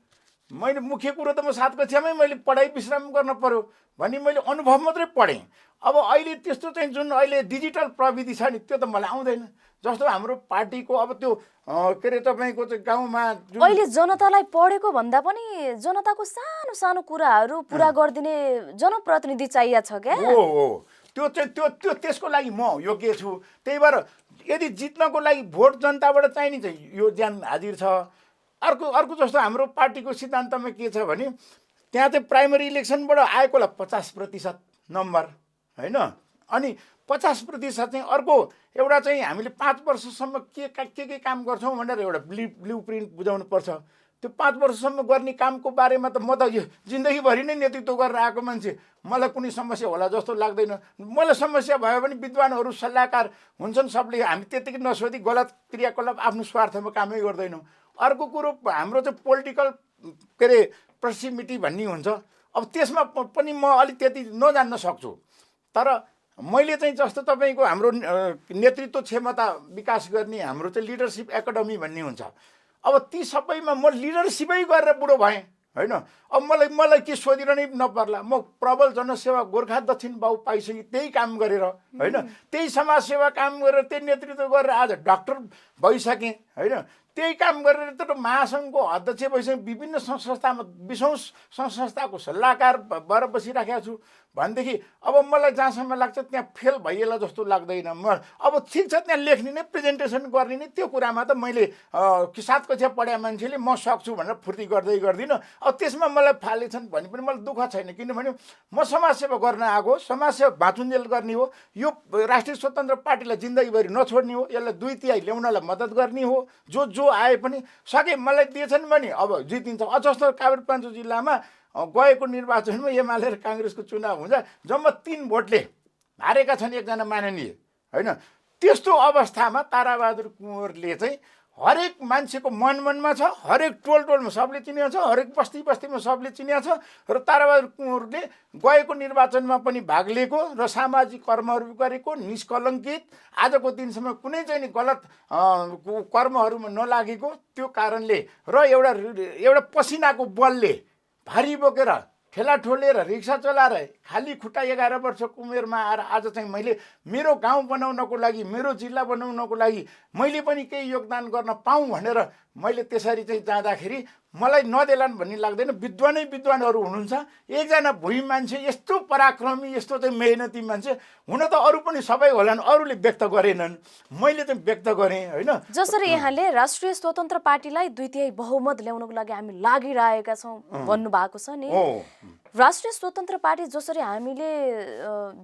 मैले मुख्य कुरो त म 7 कक्षामै मैले पढाइ विश्राम गर्न पर्यो भने मैले अनुभव मात्रै पढेँ अब अहिले त्यस्तो चाहिँ जुन अहिले डिजिटल प्रविधि छ नि त्यो त मलाई आउँदैन जस्तो हाम्रो पार्टीको अब त्यो के अरे तपाईँको चाहिँ गाउँमा अहिले जनतालाई पढेको भन्दा पनि जनताको सानो सानो कुराहरू पुरा गरिदिने जनप्रतिनिधि चाहिएको छ क्या हो त्यो चाहिँ त्यो त्यसको लागि म योग्य छु त्यही भएर यदि जित्नको लागि भोट जनताबाट चाहिने चाहिँ यो ज्यान हाजिर छ अर्को जस्तो हाम्रो पार्टीको सिद्धान्तमा के छ भने त्यहाँ चाहिँ प्राइमरी इलेक्सनबाट आएकोलाई 50% नम्बर होइन अनि 50% चाहिँ अर्को एउटा चाहिँ हामीले 5 वर्षसम्म के काम गर्छौँ भनेर एउटा ब्लु प्रिन्ट बुझाउनु पर्छ त्यो 5 वर्षसम्म गर्ने कामको बारेमा त म त यो जिन्दगीभरि नै नेतृत्व गरेर आएको मान्छे मलाई कुनै समस्या होला जस्तो लाग्दैन मलाई समस्या भयो भने विद्वानहरू सल्लाहकार हुन्छन् सबले हामी त्यतिकै नसोधी गलत क्रियाकलाप आफ्नो स्वार्थमा कामै गर्दैनौँ अर्को कुरो हाम्रो चाहिँ पोलिटिकल के अरे प्रक्सिमिटी भन्ने हुन्छ अब त्यसमा पनि म अलिक त्यति नजान्न सक्छु तर मैले चाहिँ जस्तो तपाईँको हाम्रो नेतृत्व क्षमता विकास गर्ने हाम्रो चाहिँ लिडरसिप एकाडेमी भन्ने हुन्छ अब ती सबैमा म लिडरसिपै गरेर बुढो भएँ होइन अब मलाई के सोधिरहनै नपर्ला म प्रबल जनसेवा गोर्खा दक्षिण बाउ पाइसकेँ त्यही काम गरेर होइन त्यही समाजसेवा काम गरेर त्यही नेतृत्व गरेर आज डाक्टर भइसकेँ होइन त्यही काम गरेर त महासङ्घको अध्यक्ष भइसकेँ विभिन्न संस्थामा 20औँ संस्थाको सल्लाहकार भएर बसिराखेको छु भनेदेखि अब मलाई जहाँसम्म लाग्छ त्यहाँ फेल भइएला जस्तो लाग्दैन म अब ठिक छ त्यहाँ लेख्ने नै प्रेजेन्टेसन गर्ने नै त्यो कुरामा त मैले 7 कक्षा पढाए मान्छेले म सक्छु भनेर फुर्ती गर्दै गर्दिनँ अब त्यसमा मलाई फालेछन् भने पनि मलाई दुःख छैन किनभने म समाजसेवा गर्न आएको समाजसेवा बाँचुन्जेल गर्ने हो यो राष्ट्रिय स्वतन्त्र पार्टीलाई जिन्दगीभरि नछोड्ने हो यसलाई 2/3 ल्याउनलाई मद्दत गर्ने हो जो आए पनि सके मलाई दिएछन् भने अब जितिन्छ जस्तो काभ्रेपलाञ्चोक जिल्लामा गएको निर्वाचनमा एमाले र काङ्ग्रेसको चुनाव हुँदा जम्मा 3 भोटले हारेका छन् एकजना माननीय होइन त्यस्तो अवस्थामा ताराबहादुर कुँवरले चाहिँ हरेक मान्छेको मनमा छ, हरेक टोलमा सबले चिनेको छ, हरेक बस्तीमा सबले चिनेको छ र ताराबहादुर कुँवरले गएको निर्वाचनमा पनि भाग लिएको र सामाजिक कर्महरू गरेको निष्कलङ्कित आजको दिनसम्म कुनै चाहिँ नि गलत कर्महरूमा नलागेको त्यो कारणले र एउटा पसिनाको बलले भारी बोकेर ठेला ठोलेर रिक्सा चलाएर खाली खुट्टा 11 वर्षको उमेरमा आएर आज चाहिँ मैले मेरो गाउँ बनाउनको लागि मेरो जिल्ला बनाउनको लागि मैले पनि केही योगदान गर्न पाऊँ भनेर मैले त्यसरी चाहिँ जाँदाखेरि मलाई नदेलान् भन्ने लाग्दैन। विद्वानहरू हुनुहुन्छ, एकजना भुइँ मान्छे यस्तो पराक्रमी यस्तो चाहिँ मेहनती मान्छे हुन त अरू पनि सबै होलान्, अरूले व्यक्त गरेनन्, मैले चाहिँ व्यक्त गरेँ होइन। जसरी यहाँले राष्ट्रिय स्वतन्त्र पार्टीलाई 2/3 बहुमत ल्याउनको लागि हामी लागिरहेका छौँ भन्नुभएको छ नि, राष्ट्रिय स्वतन्त्र पार्टी जसरी हामीले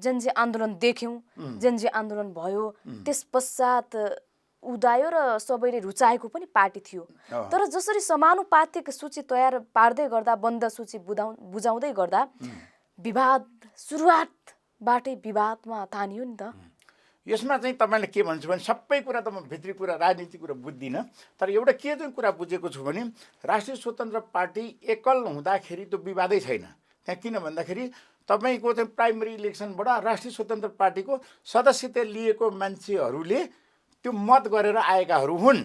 जनजी आन्दोलन देख्यौँ, जनजी आन्दोलन भयो, त्यस पश्चात उदायो र सबैले रुचाएको पनि पार्टी थियो, तर जसरी समानुपातिक सूची तयार पार्दै गर्दा बन्द सूची बुझाउँदै गर्दा विवाद सुरुवातबाटै विवादमा तानियो नि त। यसमा चाहिँ तपाईँले के भन्छु भने सबै कुरा त म भित्री कुरा राजनीतिक कुरा बुझ्दिनँ, तर एउटा के चाहिँ कुरा बुझेको छु भने राष्ट्रिय स्वतन्त्र पार्टी एकल हुँदाखेरि त्यो विवादै छैन त्यहाँ। किन भन्दाखेरि तपाईँको चाहिँ प्राइमेरी इलेक्सनबाट राष्ट्रिय स्वतन्त्र पार्टीको सदस्यता लिएको मान्छेहरूले त्यो मत गरेर आएकाहरू हुन्,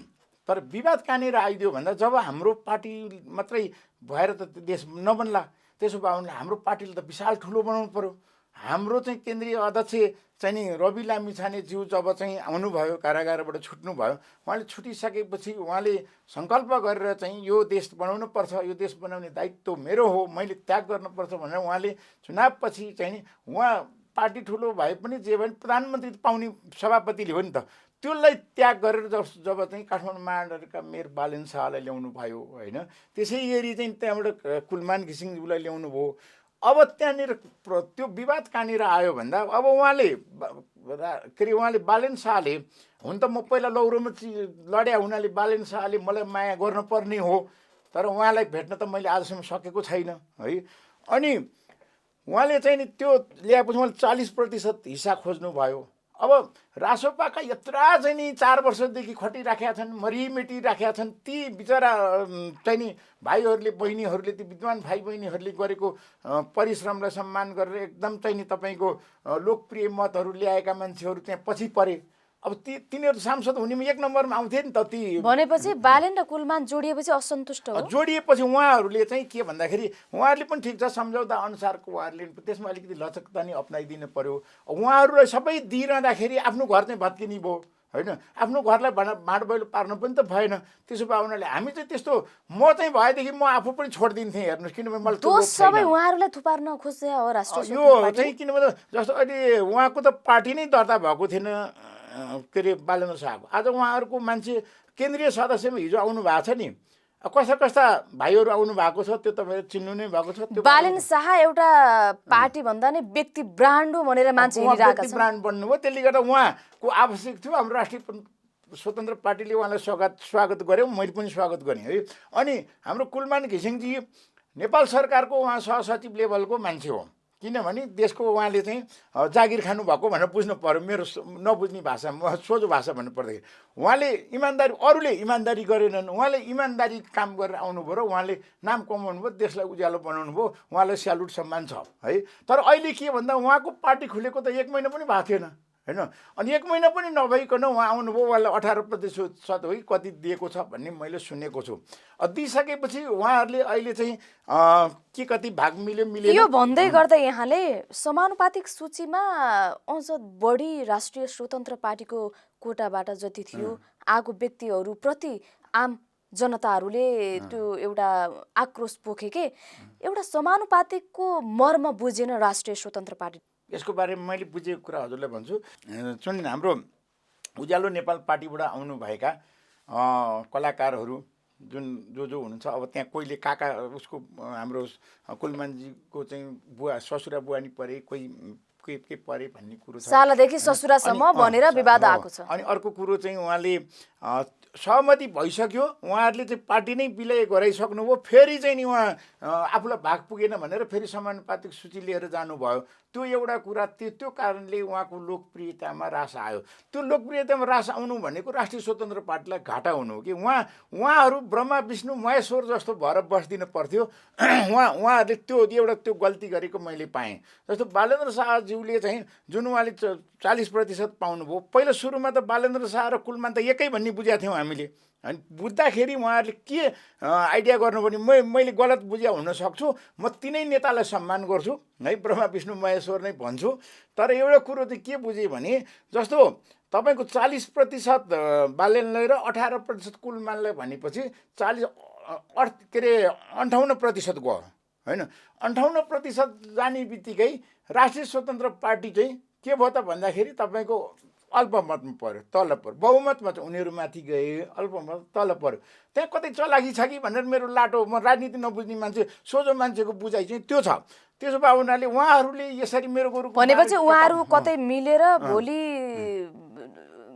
तर विवाद कहाँनिर आइदियो भन्दा जब हाम्रो पार्टी मात्रै भएर त देश नबन्ला, त्यसो भए हाम्रो पार्टीले त विशाल ठुलो बनाउनु पर्यो। हाम्रो चाहिँ केन्द्रीय अध्यक्ष चाहिँ नि रवि लामिछानेज्यू जब चाहिँ आउनुभयो कारागारबाट छुट्नुभयो, उहाँले छुटिसकेपछि उहाँले सङ्कल्प गरेर चाहिँ यो देश बनाउनु पर्छ, यो देश बनाउने दायित्व मेरो हो, मैले त्याग गर्नुपर्छ भनेर उहाँले चुनावपछि चाहिँ नि उहाँ पार्टी ठुलो भए पनि जे भने प्रधानमन्त्री पाउने सभापतिले हो नि त, त्यसलाई त्याग गरेर जब चाहिँ काठमाडौँ महानगरका मेयर बालेन शाहलाई ल्याउनु भयो होइन, त्यसै गरी चाहिँ त्यहाँबाट कुलमान घिसिङज्यूलाई ल्याउनु भयो। अब त्यहाँनिर त्यो विवाद कहाँनिर आयो भन्दा अब उहाँले बालेन शाहले हुन त म पहिला लौरोमा लड्या हुनाले बालेन शाहले मलाई माया गर्नुपर्ने हो, तर उहाँलाई भेट्न त मैले आजसम्म सकेको छैन है। अनि उहाँले चाहिँ नि त्यो ल्याएपछि उहाँले 40% हिस्सा खोज्नुभयो। अब रासोपाका यत्रा चाहिँ नि 4 वर्षदेखि खटिराखेका छन्, मरिमेटिराखेका छन्, ती बिचरा चाहिँ नि भाइहरूले बहिनीहरूले ती विद्वान भाइ बहिनीहरूले गरेको परिश्रमलाई सम्मान गरेर एकदम चाहिँ नि तपाईँको लोकप्रिय मतहरू ल्याएका मान्छेहरू त्यहाँ पछि परे। अब तिनीहरू सांसद हुनेमा 1 नम्बरमा आउँथे नि त। ती भनेपछि बालेन र कुलमान जोडिएपछि असन्तुष्ट हो। जोडिएपछि उहाँहरूले चाहिँ के भन्दाखेरि उहाँहरूले पनि ठिक छ सम्झौता अनुसारको उहाँहरूले त्यसमा अलिकति लचकता नि अप्नाइदिनु पर्यो। उहाँहरूलाई सबै दिइरहँदाखेरि आफ्नो घर चाहिँ भत्किने भयो होइन, आफ्नो घरलाई भाँडबैलो पार्नु पनि त भएन। त्यसो भए उनीहरूले हामी चाहिँ त्यस्तो म चाहिँ भएदेखि म आफू पनि छोडिदिन्थेँ हेर्नुहोस्, किनभने मलाई दोष सबै उहाँहरूलाई थुपार्न खोज्दै हो राष्ट्रिय यो चाहिँ किनभने जस्तो अहिले उहाँको त पार्टी नै दर्ता भएको थिएन के अरे बालेन शाहको, आज उहाँहरूको मान्छे केन्द्रीय सदस्यमा हिजो आउनु भएको छ नि, कस्ता कस्ता भाइहरू आउनु भएको छ त्यो तपाईँ चिन्नु नै भएको छ। त्यो बालेन शाह एउटा पार्टी भन्दा नै व्यक्ति ब्रान्ड हो भनेर मान्छे हेरिरहेका छन्, ब्रान्ड बन्नुभयो, त्यसले गर्दा उहाँको आवश्यक थियो। हाम्रो राष्ट्रिय स्वतन्त्र पार्टीले उहाँलाई स्वागत गर्यो, मैले पनि स्वागत गरेँ है। अनि हाम्रो कुलमान घिसिङजी नेपाल सरकारको उहाँ सहसचिव लेभलको मान्छे हो, किनभने देशको उहाँले चाहिँ जागिर खानुभएको भनेर बुझ्नु पऱ्यो। मेरो नबुझ्ने भाषा सोझो भाषा भन्नु पर्दाखेरि उहाँले इमान्दारी, अरूले इमान्दारी गरेनन्, उहाँले इमान्दारी काम गरेर आउनुभयो र उहाँले नाम कमाउनु भयो, देशलाई उज्यालो बनाउनु भयो, उहाँलाई स्यालुट सम्मान छ है। तर अहिले के भन्दा उहाँको पार्टी खुलेको त 1 महिना पनि भएको थिएन होइन, अनि 1 महिना पनि नभइकन उहाँ आउनुभयो, उहाँलाई 18% हो कति दिएको छ भन्ने मैले सुनेको छु। दिइसकेपछि उहाँहरूले अहिले चाहिँ के कति भाग मिल्यो यो भन्दै गर्दा यहाँले समानुपातिक सूचीमा अझ बढी राष्ट्रिय स्वतन्त्र पार्टीको कोटाबाट जति थियो आएको व्यक्तिहरूप्रति आम जनताहरूले त्यो एउटा आक्रोश पोखे के, एउटा समानुपातिकको मर्म बुझेन राष्ट्रिय स्वतन्त्र पार्टी। यसको बारेमा मैले बुझेको कुरा हजुरलाई भन्छु। जुन हाम्रो उज्यालो नेपाल पार्टीबाट आउनुभएका कलाकारहरू जुन जो हुनुहुन्छ, अब त्यहाँ कोहीले काका उसको हाम्रो कुलमानजीको चाहिँ बुवा ससुरा बुवा नि परे, कोही के परे भन्ने कुरो छ, सालादेखि ससुरासम्म भनेर विवाद आएको छ। अनि अर्को कुरो चाहिँ उहाँले सहमति भइसक्यो, उहाँहरूले चाहिँ पार्टी नै विलय गराइसक्नुभयो, फेरि चाहिँ नि उहाँ आफूलाई भाग पुगेन भनेर फेरि समानुपातिक सूची लिएर जानुभयो। त्यो एउटा कुरा, त्यो कारणले उहाँको लोकप्रियतामा ह्रास आयो। त्यो लोकप्रियतामा ह्रास आउनु भनेको राष्ट्रिय स्वतन्त्र पार्टीलाई घाटा हुनु हो कि उहाँहरू ब्रह्मा विष्णु महेश्वर जस्तो भएर बस्दिनु पर्थ्यो। उहाँहरूले त्यो गल्ती गरेको मैले पाएँ। जस्तो बालेन्द्र शाहज्यूले चाहिँ जुन उहाँले 40% पाउनुभयो, पहिला सुरुमा त बालेन्द्र शाह र कुलमान त एकै भन्ने बुझेका थियौँ हामीले। अनि बुझ्दाखेरि उहाँहरूले के आइडिया गर्नुपर्ने, मैले गलत बुझ्या हुन सक्छु, म तिनै नेतालाई सम्मान गर्छु है, ब्रह्मा विष्णु महेश्वर नै भन्छु। तर एउटा कुरो चाहिँ के बुझेँ भने, जस्तो तपाईँको 40% बालेन्द्रलाई र 18% कुलमानलाई भनेपछि 58% गयो होइन। 58% जाने बित्तिकै राष्ट्रिय स्वतन्त्र पार्टी चाहिँ के भयो त भन्दाखेरि तपाईँको अल्पमतमा पऱ्यो, तल पऱ्यो। बहुमतमा चाहिँ उनीहरू माथि गए, अल्पमत तल पऱ्यो। त्यहाँ कतै चलाकी छ कि भनेर मेरो लाटो, म राजनीति नबुझ्ने मान्छे, सोझो मान्छेको बुझाइ चाहिँ त्यो छ। त्यसो भए हुनाले उहाँहरूले यसरी मेरो गुरुको भनेपछि उहाँहरू कतै मिलेर भोलि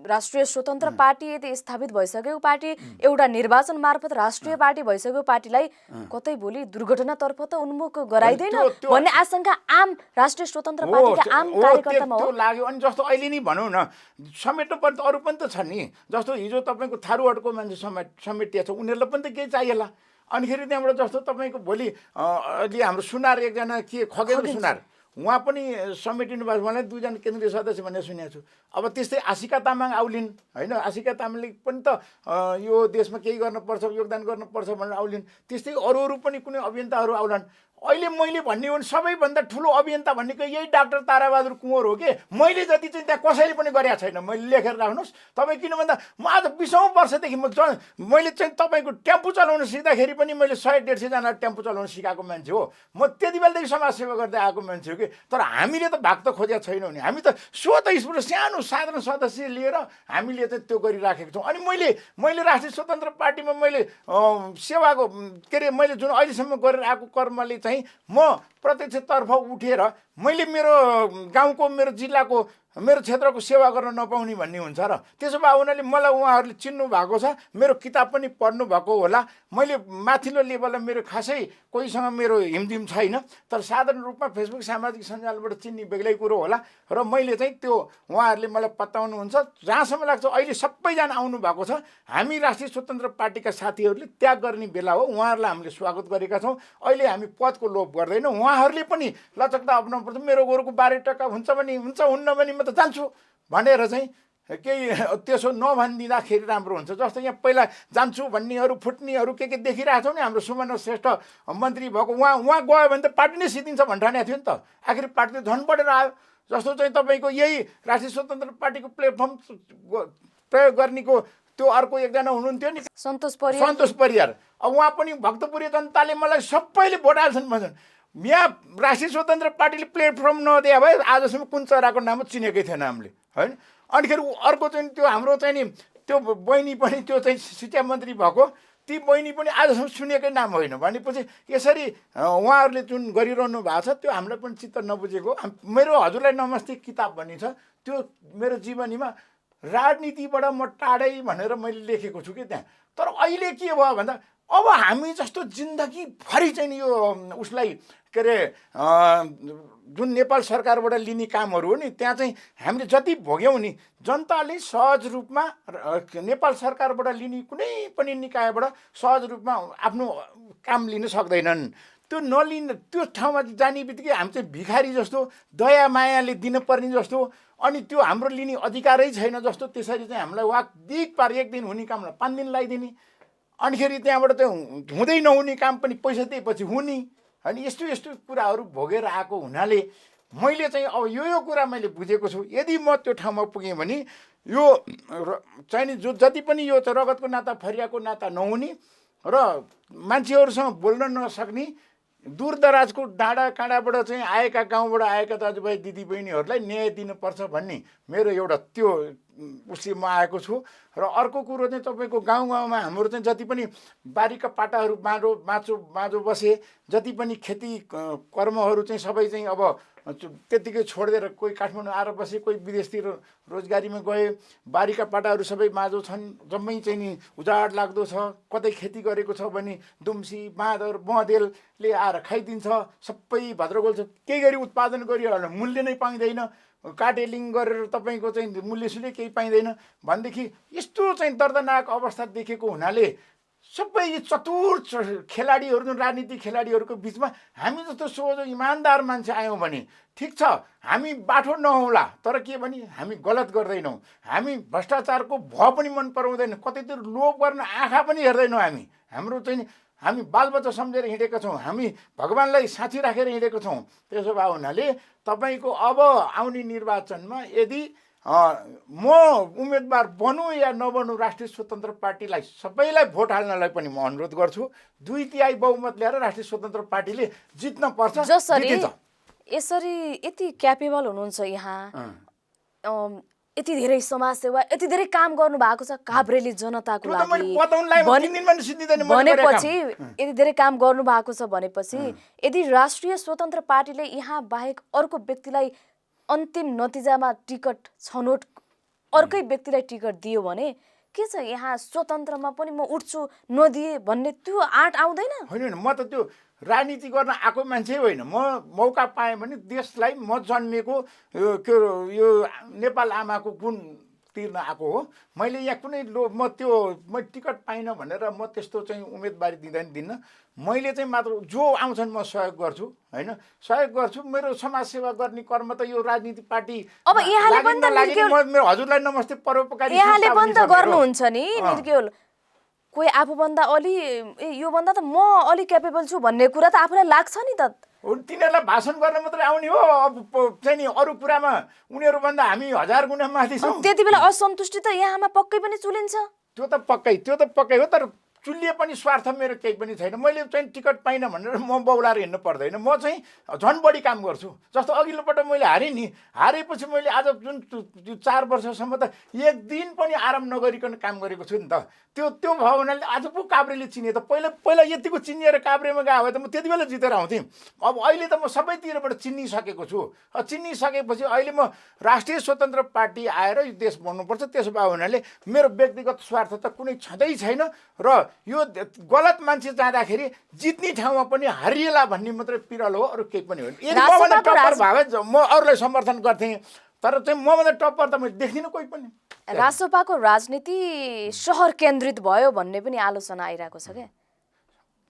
राष्ट्रिय स्वतन्त्र पार्टी यदि स्थापित भइसकेको पार्टी एउटा निर्वाचन मार्फत राष्ट्रिय पार्टी भइसकेको पार्टीलाई कतै भोलि दुर्घटनातर्फ त उन्मुख गराइदैन भन्ने आशंका आम राष्ट्रिय स्वतन्त्र पार्टीका आम कार्यकर्तामा हो। त्यो लाग्यो। अनि जस्तो अहिले नि भनौँ न, समेट्नु पर्ने त अरू पनि त छ नि। जस्तो हिजो तपाईँको थारूहटको मान्छे समेटिया छ, उनीहरूलाई पनि त केही चाहिएला। अनिखेरि त्यहाँबाट जस्तो तपाईँको भोलि अहिले हाम्रो सुनार एकजना के खगेन्द्र सुनार, उहाँ पनि समेटिनु भएको, मलाई 2 जना केन्द्रीय सदस्य भनेर सुनेको छु। अब त्यस्तै आशिका तामाङ आउलिन् होइन, आशिका तामाङले पनि त यो देशमा केही गर्नुपर्छ, योगदान गर्नुपर्छ भनेर आउलिन्। त्यस्तै अरू पनि कुनै अभियन्ताहरू आउलान्। अहिले मैले भन्ने हो भने सबैभन्दा ठुलो अभियन्ता भनेको यही डाक्टर ताराबहादुर कुँवर हो कि मैले जति चाहिँ त्यहाँ कसैले पनि गरेको छैन। मैले लेखेर राख्नुहोस् तपाईँ, किन भन्दा म आज 20औँ वर्षदेखि मैले चाहिँ तपाईँको टेम्पो चलाउन सिक्दाखेरि पनि मैले 100-150जना टेम्पो चलाउन सिकाएको मान्छे हो। म त्यति बेलादेखि समाजसेवा गर्दै आएको मान्छे हो कि। तर हामीले त भाग त खोजेका छैनौँ नि। हामी त स्वतः सानो साधारण सदस्य लिएर हामीले चाहिँ त्यो गरिराखेको छौँ। अनि मैले राष्ट्रिय स्वतन्त्र पार्टीमा मैले सेवाको के अरे मैले जुन अहिलेसम्म गरेर आएको कर्मले चाहिँ म प्रत्यक्षतर्फ उठेर मैले मेरो गाउँको, मेरो जिल्लाको, मेरो क्षेत्रको सेवा गर्न नपाउने भन्ने हुन्छ र। त्यसो भए उनीहरूले मलाई, उहाँहरूले चिन्नु भएको छ, मेरो किताब पनि पढ्नु भएको होला। मैले माथिल्लो लेभलमा मेरो खासै कोहीसँग मेरो हिमदिम छैन, तर साधारण रूपमा फेसबुक सामाजिक सञ्जालबाट चिन्ने बेग्लै कुरो होला। र मैले चाहिँ त्यो उहाँहरूले मलाई पत्याउनुहुन्छ। जहाँसम्म लाग्छ अहिले सबैजना आउनु भएको छ। हामी राष्ट्रिय स्वतन्त्र पार्टीका साथीहरूले त्याग गर्ने बेला हो। उहाँहरूलाई हामीले स्वागत गरेका छौँ। अहिले हामी पदको लोभ गर्दैनौँ। उहाँहरूले पनि लचकता अप्नाउनु पर्छ। मेरो गोरुको 12 टका हुन्छ भने हुन्छ, हुन्न भने म त जान्छु भनेर चाहिँ केही त्यसो नभनिदिँदाखेरि राम्रो हुन्छ। जस्तो यहाँ पहिला जान्छु भन्नेहरू, फुट्नेहरू के देखिरहेको छौँ नि। हाम्रो सुमन श्रेष्ठ मन्त्री भएको, उहाँ गयो भने त पार्टी नै सिद्धिन्छ भन्ठानेको थियो नि त। आखिर पार्टी त झन् बढेर आयो। जस्तो चाहिँ तपाईँको यही राष्ट्रिय स्वतन्त्र पार्टीको प्लेटफर्म प्रयोग गर्नेको त्यो अर्को एकजना हुनुहुन्थ्यो नि, सन्तोष परियार। अब उहाँ पनि भक्तपुरी जनताले मलाई सबैले भोट हाल्छन् भन्छन्। यहाँ राष्ट्रिय स्वतन्त्र पार्टीले प्लेटफर्म नदिए भए आजसम्म कुन चराको नाम चिनेकै थिएन हामीले होइन। अनिखेरि अर्को चाहिँ त्यो हाम्रो चाहिँ नि त्यो बहिनी पनि त्यो चाहिँ शिक्षा मन्त्री भएको, ती बहिनी पनि आजसम्म सुनेकै नाम होइन। भनेपछि यसरी उहाँहरूले जुन गरिरहनु भएको छ त्यो हामीलाई पनि चित्त नबुझेको। मेरो हजुरलाई नमस्ते किताब भन्ने छ, त्यो मेरो जीवनीमा राजनीतिबाट म टाढै भनेर मैले लेखेको छु कि त्यहाँ। तर अहिले के भयो भन्दा अब हामी जस्तो जिन्दगीभरि चाहिँ यो उसलाई के अरे जुन नेपाल सरकारबाट लिने कामहरू हो नि, त्यहाँ चाहिँ हामीले जति भोग्यौँ नि, जनताले सहज रूपमा नेपाल सरकारबाट लिने कुनै पनि निकायबाट सहज रूपमा आफ्नो काम लिन सक्दैनन्। त्यो त्यो ठाउँमा जाने बित्तिकै हामी चाहिँ भिखारी जस्तो, दया मायाले दिनुपर्ने जस्तो, अनि त्यो हाम्रो लिने अधिकारै छैन जस्तो, त्यसरी चाहिँ हामीलाई वाक दिक पार 1 दिन हुने कामलाई 5 दिन लगाइदिने। अनिखेरि त्यहाँबाट त्यो हुँदै नहुने काम पनि पैसा दिएपछि हुने। अनि यस्तो कुराहरू भोगेर आएको हुनाले मैले चाहिँ अब यो कुरा मैले बुझेको छु। यदि म त्यो ठाउँमा पुगेँ भने यो चाहिँ जो जति पनि यो रगतको नाता, फरियाको नाता नहुने र मान्छेहरूसँग बोल्न नसक्ने, दूरदराजको डाँडा काँडाबाट चाहिँ आएका, गाउँबाट आएका दाजुभाइ दिदीबहिनीहरूलाई न्याय दिनुपर्छ भन्ने मेरो एउटा त्यो उसले म आएको छु। र अर्को कुरो चाहिँ तपाईँको गाउँमा हाम्रो चाहिँ जति पनि बारीका पाटाहरू बाँझो बसे, जति पनि खेती कर्महरू चाहिँ सबै चाहिँ अब त्यतिकै छोडिदिएर कोही काठमाडौँ आएर बसे, कोही विदेशतिर रोजगारीमा गए, बारीका पाटाहरू सबै माझो छन्, जम्मै चाहिँ नि उजाड लाग्दो छ। कतै खेती गरेको छ भने दुम्सी बाँदर बँदेलले आएर खाइदिन्छ, सबै भद्रगोल छ। केही गरी उत्पादन गरिहाल्नु मूल्य नै पाइँदैन, काटेलिङ गरेर तपाईँको चाहिँ मूल्यसुल्य केही पाइँदैन भनेदेखि यस्तो चाहिँ दर्दनाक अवस्था देखेको हुनाले सबै चतुर खेलाडीहरू, राजनीतिक खेलाडीहरूको बिचमा हामी जस्तो सोझो इमान्दार मान्छे आयौँ भने ठिक छ, हामी बाठो नहौँला, तर के भने हामी गलत गर्दैनौँ, हामी भ्रष्टाचारको भय पनि मन पराउँदैन, कतैतिर लोभ गर्न आँखा पनि हेर्दैनौँ। हाम्रो चाहिँ हामी बालबच्चा सम्झेर हिँडेका छौँ, हामी भगवान्लाई साथी राखेर हिँडेका छौँ। त्यसो भए हुनाले तपाईँको अब आउने निर्वाचनमा यदि म उम्मेदवार बनौँ या नबनौँ, राष्ट्रिय स्वतन्त्र पार्टीलाई सबैलाई भोट हाल्नलाई पनि म अनुरोध गर्छु। 2/3 बहुमत ल्याएर राष्ट्रिय स्वतन्त्र पार्टीले जित्न पर्छ। जसरी यसरी यति क्यापेबल हुनुहुन्छ यहाँ, यति धेरै समाजसेवा, यति धेरै काम गर्नु भएको छ काभ्रेले जनताको लागि भनेपछि, यति धेरै काम गर्नु भएको छ भनेपछि यदि राष्ट्रिय स्वतन्त्र पार्टीले यहाँ बाहेक अर्को व्यक्तिलाई अन्तिम नतिजामा टिकट छनौट अर्कै व्यक्तिलाई टिकट दियो भने के छ, यहाँ स्वतन्त्रमा पनि म उठ्छु नदिए भन्ने त्यो आँट आउँदैन? होइन, म त त्यो राजनीति गर्न आएको मान्छे होइन। म मौका पाएँ भने देशलाई, म जन्मेको यो नेपाल आमाको गुण तिर्न आएको हो। मैले यहाँ कुनै म टिकट पाइनँ भनेर म त्यस्तो चाहिँ उम्मेदवारी दिन्न। मैले चाहिँ मात्र जो आउँछन् म सहयोग गर्छु, होइन, सहयोग गर्छु। मेरो समाजसेवा गर्ने कर्म त यो राजनीतिक पार्टी अब यहाँले पनि मेरो हजुरलाई नमस्ते परोपकारी यहाँले पनि त गर्नुहुन्छ नि निर्केल। कोही आफूभन्दा अलि योभन्दा त म अलि क्यापेबल छु भन्ने कुरा त आफूलाई लाग्छ नि त। तिनीहरूलाई भाषण गर्न मात्रै आउने हो, अब चाहिँ नि अरू कुरामा उनीहरूभन्दा हामी 1000 गुणा माथि छौँ। त्यति बेला असन्तुष्टि त यहाँमा पक्कै पनि चुलिन्छ। त्यो त पक्कै हो, तर चुलिए पनि स्वार्थ मेरो केही पनि छैन। मैले चाहिँ टिकट पाइनँ भनेर म बौलाएर हिँड्नु पर्दैन। म चाहिँ झन् बढी काम गर्छु। जस्तो अघिल्लोपल्ट मैले हारेँ नि, हारेपछि मैले आज जुन 4 वर्षसम्म त एक दिन पनि आराम नगरिकन काम गरेको छु नि त। त्यो भयो हुनाले आज पो काभ्रेले चिने त। पहिला यतिको चिनिएर काभ्रेमा गयो भए त म त्यति बेला जितेर आउँथेँ। अब अहिले त म सबैतिरबाट चिनिसकेको छु। चिनिसकेपछि अहिले म राष्ट्रिय स्वतन्त्र पार्टी आएर यो देश बन्नुपर्छ। त्यसो भयो हुनाले मेरो व्यक्तिगत स्वार्थ त कुनै छँदै छैन र यो गलत मान्छे जाँदाखेरि जित्ने ठाउँमा पनि हारिएला भन्ने मात्रै पिरल हो, अरू केही पनि होइन। यदि मभन्दा टप्पर भए म अरूलाई समर्थन गर्थेँ, तर चाहिँ मभन्दा टप्पर त मैले देख्दिनँ कोही पनि। रासोपाको राजनीति सहर केन्द्रित भयो भन्ने पनि आलोचना आइरहेको छ क्या।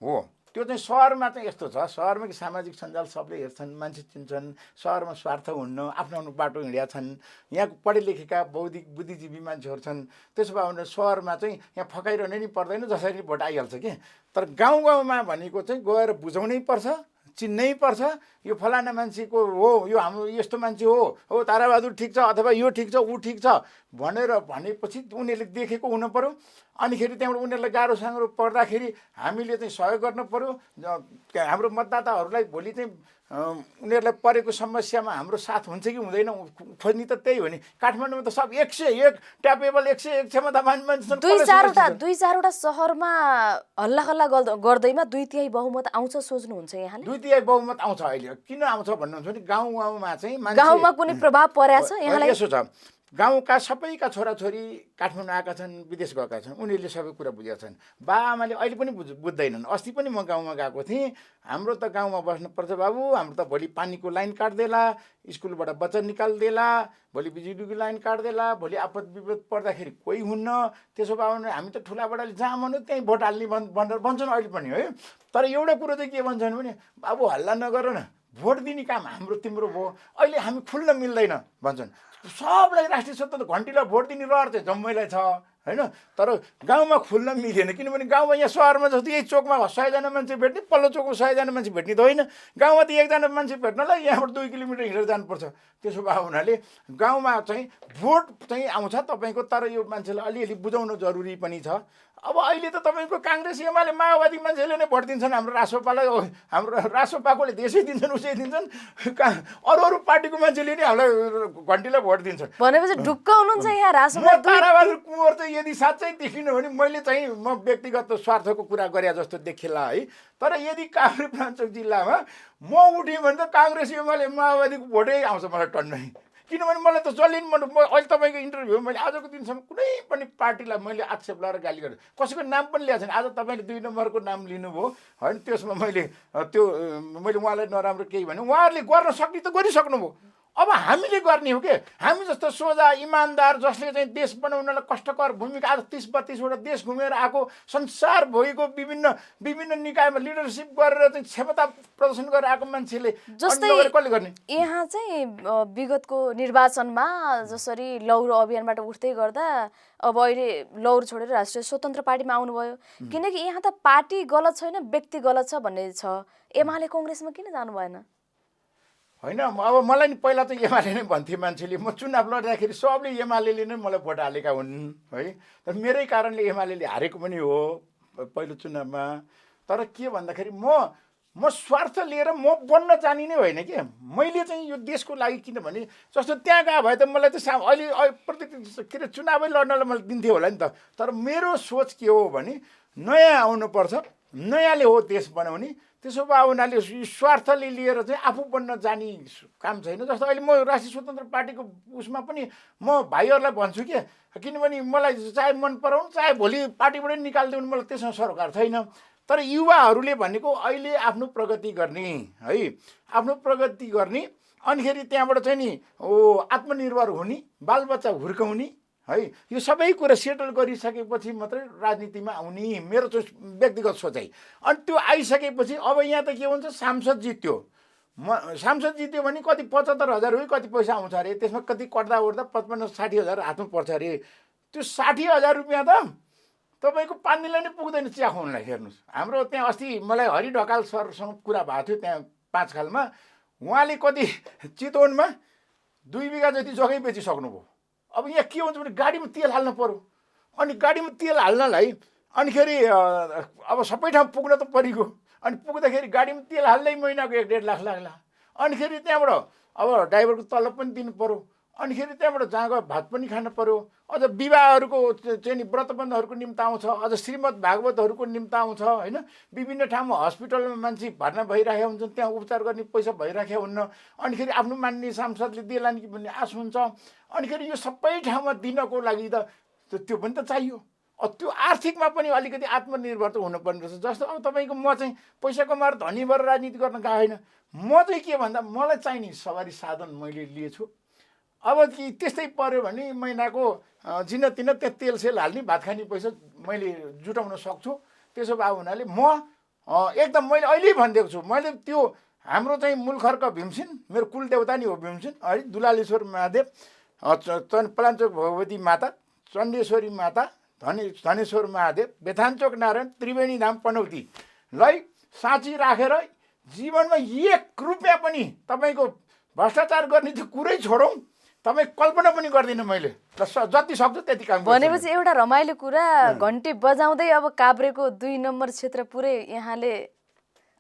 हो, त्यो चाहिँ सहरमा चाहिँ यस्तो छ, सहरमा कि सामाजिक सञ्जाल सबले हेर्छन्, मान्छे चिन्छन्, सहरमा स्वार्थ हुन्न, आफ्नो आफ्नो बाटो हिँडेका छन्। यहाँको पढे लेखेका बौद्धिक बुद्धिजीवी मान्छेहरू छन्। त्यसो भए भने सहरमा चाहिँ यहाँ फकाइरहनु नि पर्दैन, जसरी भोट आइहाल्छ कि। तर गाउँमा भनेको चाहिँ गएर बुझाउनै पर्छ, चिन्नै पर्छ। यो फलाना मान्छेको हो, यो हाम्रो यस्तो मान्छे हो ताराबहादुर ठिक छ, अथवा यो ठिक छ, ऊ ठिक छ भनेपछि उनीहरूले देखेको हुनु पर्यो। अनिखेरि त्यहाँबाट उनीहरूलाई गाह्रो साह्रो पर्दाखेरि हामीले चाहिँ सहयोग गर्नु पर्यो। हाम्रो मतदाताहरूलाई भोलि चाहिँ उनीहरूलाई परेको समस्यामा हाम्रो साथ हुन्छ कि हुँदैन खोज्ने त त्यही हो नि। काठमाडौँमा त सब 101 ट्यापेबल 101 क्षमता मान्छे 2-4वटा सहरमा हल्ला गर्दैमा 2/3 बहुमत आउँछ सोच्नुहुन्छ यहाँले? 2/3 बहुमत आउँछ। अहिले किन आउँछ भन्नुहुन्छ भने गाउँमा चाहिँ गाउँमा कुनै प्रभाव परेछ यहाँलाई? यसो छ, गाउँका सबैका छोराछोरी काठमाडौँ आएका छन्, विदेश गएका छन्, उनीहरूले सबै कुरा बुझेका छन्। बाआमाले अहिले पनि बुझ्दैनन्। अस्ति पनि म गाउँमा गएको थिएँ। हाम्रो त गाउँमा बस्नुपर्छ बाबु, हाम्रो त भोलि पानीको लाइन काट्देला, स्कुलबाट बच्चा निकाल्देला, भोलि बिजुलीको लाइन काट्देला, भोलि आपद विपद पर्दाखेरि कोही हुन्न। त्यसो भए भने हामी त ठुलाबडाले जहाँ भन्यो त्यहीँ भोट हाल्ने भनेर भन्छन् अहिले पनि है। तर एउटा कुरो चाहिँ के भन्छन् भने बाबु हल्ला नगर न, भोट दिने काम हाम्रो तिम्रो भयो, अहिले हामी खुल्न मिल्दैन भन्छन्। सबलाई राष्ट्रिय स्वतन्त्र घन्टीलाई भोट दिने रहर चाहिँ जम्मैलाई छ, होइन। तर गाउँमा खुल्न मिलेन, किनभने गाउँमा यहाँ सहरमा जस्तो यही चोकमा 100जना मान्छे भेट्ने, पल्लो चोकमा 100जना मान्छे भेट्ने त होइन। गाउँमा त 1जना मान्छे भेट्नलाई यहाँबाट 2 किलोमिटर हिँडेर जानुपर्छ। त्यसो भए हुनाले गाउँमा चाहिँ भोट चाहिँ आउँछ तपाईँको, तर यो मान्छेलाई अलिअलि बुझाउन जरुरी पनि छ। अब अहिले त तपाईँको काङ्ग्रेस एमाले माओवादी मान्छेले नै भोट दिन्छन् हाम्रो रासोपालाई। हाम्रो रासोपाकोले देशै दिन्छन्, उसै दिन्छन्। अरू पार्टीको मान्छेले नि हामीलाई घन्टीलाई भोट दिन्छन् भनेपछि ढुक्क हुनुहुन्छ यहाँ रासोपा? ताराबहादुर कुँवर चाहिँ यदि साँच्चै देखिनु भने मैले चाहिँ म व्यक्तिगत स्वार्थको कुरा गरे जस्तो देखिएला है। तर यदि काभ्रेपलाञ्चोक जिल्लामा म उठेँ भने त काङ्ग्रेस एमाले माओवादीको भोटै आउँछ मलाई टन्नै। किनभने मलाई त जसले पनि अहिले तपाईँको इन्टरभ्यू मैले आजको दिनसम्म कुनै पनि पार्टीलाई मैले आक्षेप लगाएर गाली गरेँ, कसैको नाम पनि ल्याएको छैन। आज तपाईँले 2 नम्बरको नाम लिनुभयो होइन, त्यसमा मैले उहाँलाई नराम्रो केही भने उहाँहरूले गर्न सक्ने त गरिसक्नुभयो। अब हामीले गर्ने हो के? हामी जस्तो सोझा इमान्दार जसले चाहिँ देश बनाउनलाई कष्टकर भूमिका आज 30-32वटा देश घुमेर आएको, संसारभरिको विभिन्न निकायमा लिडरसिप गरेर चाहिँ क्षमता प्रदर्शन गरेर आएको मान्छेले जस्तै कसले गर्ने? यहाँ चाहिँ विगतको निर्वाचनमा जसरी लौरो अभियानबाट उठ्दै गर्दा अब अहिले लौरो छोडेर राष्ट्रिय स्वतन्त्र पार्टीमा आउनुभयो, किनकि यहाँ त पार्टी गलत छैन, व्यक्ति गलत छ भन्ने छ। एमाले कङ्ग्रेसमा किन जानु भएन? होइन, अब मलाई नि पहिला त एमाले नै भन्थे मान्छेले। म चुनाव लड्दाखेरि सबले एमाले नै मलाई भोट हालेका हुन् है। तर मेरै कारणले एमाले हारेको पनि हो पहिलो चुनावमा। तर के भन्दाखेरि म स्वार्थ लिएर म बन्न जाने नै होइन कि। मैले चाहिँ यो देशको लागि, किनभने जस्तो त्यहाँ गए भए त मलाई त अहिले प्रत्येक के अरे चुनावै लड्नलाई मलाई दिन्थ्यो होला नि त। तर मेरो सोच के हो भने नयाँ आउनुपर्छ, नयाँले हो देश बनाउने। त्यसो भए उनीहरूले स्वार्थले लिएर चाहिँ आफू बन्न जाने काम छैन। जस्तो अहिले म राष्ट्रिय स्वतन्त्र पार्टीको उसमा पनि म भाइहरूलाई भन्छु कि, किनभने मलाई चाहे मन पराउनु चाहे भोलि पार्टीबाटै निकालिदिउन्, मलाई त्यसमा सरोकार छैन। तर युवाहरूले भनेको अहिले आफ्नो प्रगति गर्ने है, आफ्नो प्रगति गर्ने, अनिखेरि त्यहाँबाट चाहिँ नि आत्मनिर्भर हुने, बालबच्चा हुर्काउने है, यो सबै कुरा सेटल गरिसकेपछि मात्रै राजनीतिमा आउने मेरो चाहिँ व्यक्तिगत सोचाइ। अनि त्यो आइसकेपछि अब यहाँ त के हुन्छ, सांसद जित्यो, सांसद जित्यो भने कति 75,000 हो कति पैसा आउँछ अरे, त्यसमा कति कट्दा उठ्दा 55-60 हजार हातमा पर्छ अरे। त्यो 60,000 रुपियाँ त तपाईँको 5 दिनलाई नै पुग्दैन चिया खुवाउनलाई। हेर्नुहोस्, हाम्रो त्यहाँ अस्ति मलाई हरि ढकाल सरसँग कुरा भएको थियो त्यहाँ 5 खालमा। उहाँले कति चितवनमा 2 बिघा जति जग्गै बेचिसक्नुभयो। अब यहाँ के हुन्छ भने गाडीमा तेल हाल्नु पर्यो, अनि गाडीमा तेल हाल्नलाई अनिखेरि अब सबै ठाउँ पुग्न त परिगयो। अनि पुग्दाखेरि गाडीमा तेल हाल्दै महिनाको 1-1.5 लाख लाग्ला। अनिखेरि त्यहाँबाट अब ड्राइभरको तलब पनि दिनु पर्यो, अनिखेरि त्यहाँबाट जहाँ गयो भात पनि खानु पर्यो। अझ विवाहहरूको चाहिँ नि व्रतबन्धहरूको निम्ति आउँछ, अझ श्रीमद् भागवतहरूको निम्ति आउँछ होइन। विभिन्न ठाउँमा हस्पिटलमा मान्छे भर्ना भइरहेका हुन्छन्, त्यहाँ उपचार गर्ने पैसा भइराखेका हुन्न। अनिखेरि आफ्नो मान्ने सांसदले देलान् कि भन्ने आश हुन्छ। अनिखेरि यो सबै ठाउँमा दिनको लागि त त्यो पनि त चाहियो। त्यो आर्थिकमा पनि अलिकति आत्मनिर्भर त हुनुपर्ने रहेछ। जस्तो अब तपाईँको म चाहिँ पैसा कमाएर धनी भएर राजनीति गर्न गएको होइन। म चाहिँ के भन्दा मलाई चाहिने सवारी साधन मैले लिएछु। अब कि त्यस्तै पर्यो भने महिनाको जिनतिन त्यहाँ तेल सेल हाल्ने भात खाने पैसा मैले जुटाउन सक्छु। त्यसो भए हुनाले म एकदम मैले अहिले भनिदिएको छु, मैले त्यो हाम्रो चाहिँ मूलखर्क भीमसेन, मेरो कुलदेवता नि हो भीमसेन है, दुलालेश्वर महादेव, पलाञ्चोक भगवती माता, चण्डेश्वरी माता, धनेश्वर महादेव, बेथानचोक नारायण, त्रिवेणी धाम पनौतीलाई साँची राखेर जीवनमा 1 रुपियाँ पनि तपाईँको भ्रष्टाचार गर्ने त्यो कुरै छोडौँ, तपाईँ कल्पना पनि गर्दिनँ मैले। जति सक्छु त्यति काम गर्छु। भनेपछि एउटा रमाइलो कुरा, घन्टी बजाउँदै अब काभ्रेको 2 नम्बर क्षेत्र पुरै यहाँले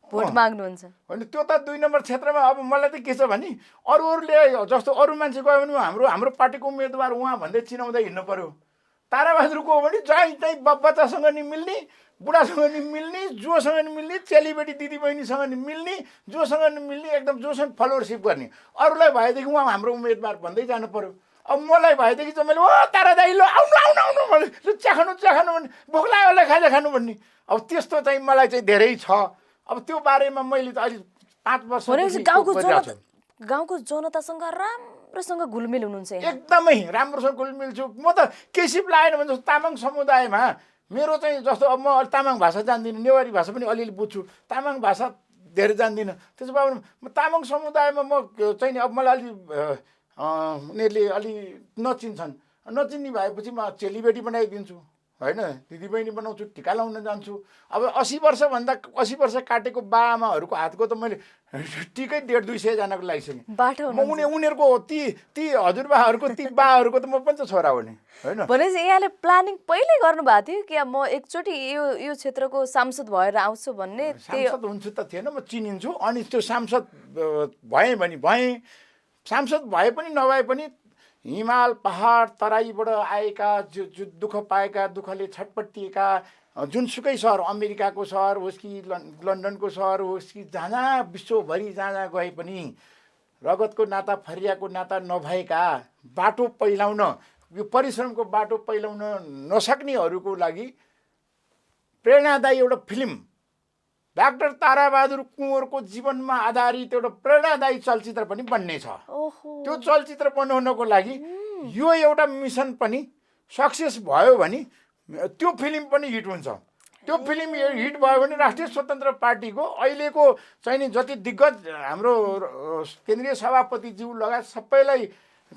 भोट माग्नुहुन्छ। होइन, त्यो त 2 नम्बर क्षेत्रमा अब मलाई त के छ भने अरूले जस्तो अरू मान्छे गयो भने हाम्रो पार्टीको उम्मेदवार उहाँ भन्दै चिनाउँदै हिँड्नु पर्यो। ताराबहादुरको हो भने जहीँ चाहिँ बच्चासँग नि मिल्ने, बुढासँग नि मिल्ने, जोसँग नि मिल्ने, चेलीबेटी दिदीबहिनीसँग नि मिल्ने, जोसँग नि मिल्ने, एकदम जोसँग फलोवरसिप गर्ने। अरूलाई भएदेखि उहाँ हाम्रो उम्मेदवार भन्दै जानु पर्यो। अब मलाई भएदेखि चाहिँ मैले तारा दाइ ल आउनु आउनु आउनु भने चिया खानु भने भोक लाग्यो होला खाजा खानु भन्ने। अब त्यस्तो चाहिँ मलाई चाहिँ धेरै छ। अब त्यो बारेमा मैले त अहिले 5 वर्ष गाउँको जनतासँग राम्रोसँग घुलमिल हुनुहुन्छ। एकदमै राम्रोसँग घुलमिल छु। म त केही सिप लागेन भने जस्तो तामाङ समुदायमा मेरो चाहिँ जस्तो अब म तामाङ भाषा जान्दिनँ, नेवारी भाषा पनि अलिअलि बुझ्छु, तामाङ भाषा धेरै जान्दिनँ। त्यसो भए म तामाङ समुदायमा म चाहिँ अब मलाई अलि उनीहरूले अलि नचिन्छन्, नचिन्ने भएपछि म चेलीबेटी बनाइदिन्छु होइन, दिदीबहिनी बनाउँछु, टिका लाउन जान्छु। अब 80 वर्ष काटेको बाआमाहरूको हातको त मैले टिकै 150-200 जनाको लगाइसकेँ। म उनीहरूको ती हजुरबाहरूको ती बाहरूको त म पनि त छोरा हो नि होइन। भनेपछि यहाँले प्लानिङ पहिल्यै गर्नुभएको थियो कि म एकचोटि यो क्षेत्रको सांसद भएर आउँछु भन्ने? सांसद हुन्छु त थिएन, म चिनिन्छु। अनि त्यो सांसद भएँ भने भएँ, सांसद भए पनि नभए पनि हिमाल पहाड तराईबाट आएका जो दुःख पाएका, दुःखले छटपटिएका, जुनसुकै सहर, अमेरिकाको सहर होस् कि लन्डनको सहर होस् कि जहाँ विश्वभरि जहाँ गए पनि रगतको नाता फरियाको नाता नभएका, बाटो पहिलाउन, यो परिश्रमको बाटो पहिलाउन नसक्नेहरूको लागि प्रेरणादायी एउटा फिल्म, डाक्टर ताराबहादुर कुँवरको जीवनमा आधारित एउटा प्रेरणादायी चलचित्र पनि बन्ने छ। त्यो चलचित्र बनाउनको लागि यो एउटा मिसन पनि सक्सेस भयो भने त्यो फिल्म पनि हिट हुन्छ। त्यो फिल्म हिट भयो भने राष्ट्रिय स्वतन्त्र पार्टीको अहिलेको चाहिँ नि जति दिग्गज हाम्रो केन्द्रीय सभापतिज्यू लगायत सबैलाई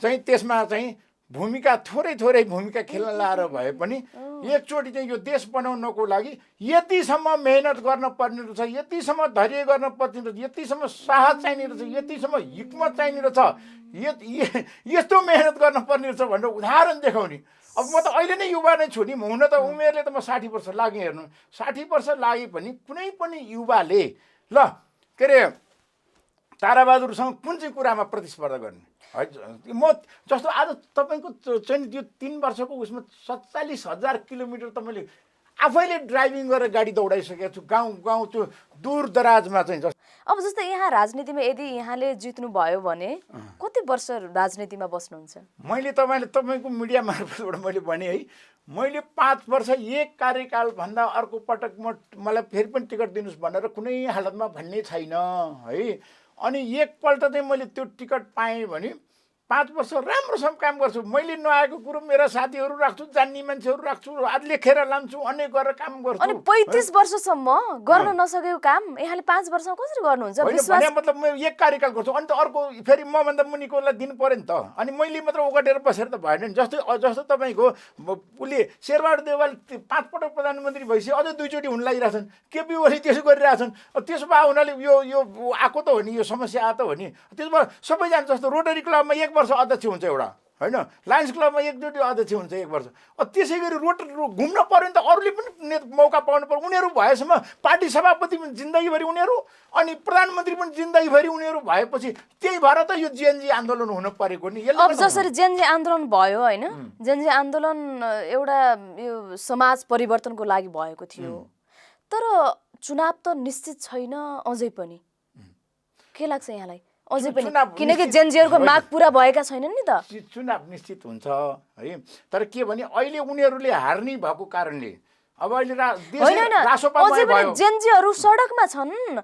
चाहिँ त्यसमा चाहिँ भूमिका थोरै भूमिका खेल्न लाएर भए पनि एकचोटि चाहिँ यो देश बनाउनको लागि यतिसम्म मेहनत गर्न पर्ने रहेछ, यतिसम्म धैर्य गर्न पर्ने रहेछ, यतिसम्म साहस चाहिने रहेछ, यतिसम्म हिक्मत चाहिने रहेछ, यस्तो मेहनत गर्न पर्ने रहेछ भनेर उदाहरण देखाउने। अब म त अहिले नै युवा नै छु नि, हुन त उमेरले त म 60 वर्ष लाग्यो हेर्नु, 60 वर्ष लागे पनि कुनै पनि युवाले ल के अरे ताराबहादुरसँग कुन चाहिँ कुरामा प्रतिस्पर्धा गर्ने है। म जस्तो आज तपाईँको चाहिँ त्यो 3 वर्षको उसमा 47,000 किलोमिटर त मैले आफैले ड्राइभिङ गरेर गाडी दौडाइसकेको छु, गाउँ त्यो दूर दराजमा चाहिँ। अब जस्तै यहाँ राजनीतिमा यदि यहाँले जित्नु भयो भने कति वर्ष राजनीतिमा बस्नुहुन्छ? मैले तपाईँको मिडिया मार्फतबाट मैले भने है, मैले 5 वर्ष एक कार्यकाल भन्दा अर्को पटक मलाई फेरि पनि टिकट दिनुहोस् भनेर कुनै हालतमा भन्ने छैन है। अनि एकपल्ट चाहिँ मैले त्यो टिकट पाएँ भने 5 वर्ष राम्रोसँग काम गर्छु। मैले नआएको कुरो मेरा साथीहरू राख्छु, जान्ने मान्छेहरू राख्छु, आज लेखेर लान्छु, अनेक गरेर काम गर्छु। अनि 35 वर्षसम्म गर्न नसकेको काम यहाँले 5 वर्षमा कसरी गर्नुहुन्छ? विश्वास मतलब म एक कार्यकाल गर्छु अनि त अर्को फेरि मभन्दा मुनिकोलाई दिनु पर्यो नि त। अनि मैले मात्र ओगटेर बसेर त भएन नि। जस्तो तपाईँको उसले शेरबहादुर देउवाल 5 पटक प्रधानमन्त्री भइसक्यो, अझै 2 चोटि हुन लागिरहेछन्, केपी ओली त्यसो गरिरहेछन्। त्यसो भए हुनाले यो आएको त हो नि, यो समस्या आएको त हो नि। त्यसो भए सबैजना जस्तो रोटरी क्लबमा 1 वर्ष अध्यक्ष हुन्छ एउटा होइन, लायन्स क्लबमा 1-2 अध्यक्ष हुन्छ 1 वर्ष। त्यसै गरी घुम्न पर्यो नि त, अरूले पनि मौका पाउनु पर्यो। उनीहरू भएसम्म पार्टी सभापति पनि जिन्दगीभरि उनीहरू, अनि प्रधानमन्त्री पनि जिन्दगीभरि उनीहरू भएपछि त्यही भएर त यो जेएनजी आन्दोलन हुन परेको नि। अब जसरी जेएनजी आन्दोलन भयो होइन, जेएनजी आन्दोलन एउटा यो समाज परिवर्तनको लागि भएको थियो, तर चुनाव त निश्चित छैन अझै पनि। के लाग्छ यहाँलाई अझै पनि? किनकि जेएनजीहरूको माग पुरा भएका छैनन् नि त। चुनाव निश्चित हुन्छ है, तर के भने अहिले उनीहरूले हार्ने भएको कारणले अब अहिले अझै पनि जेएनजीहरू सडकमा छन्।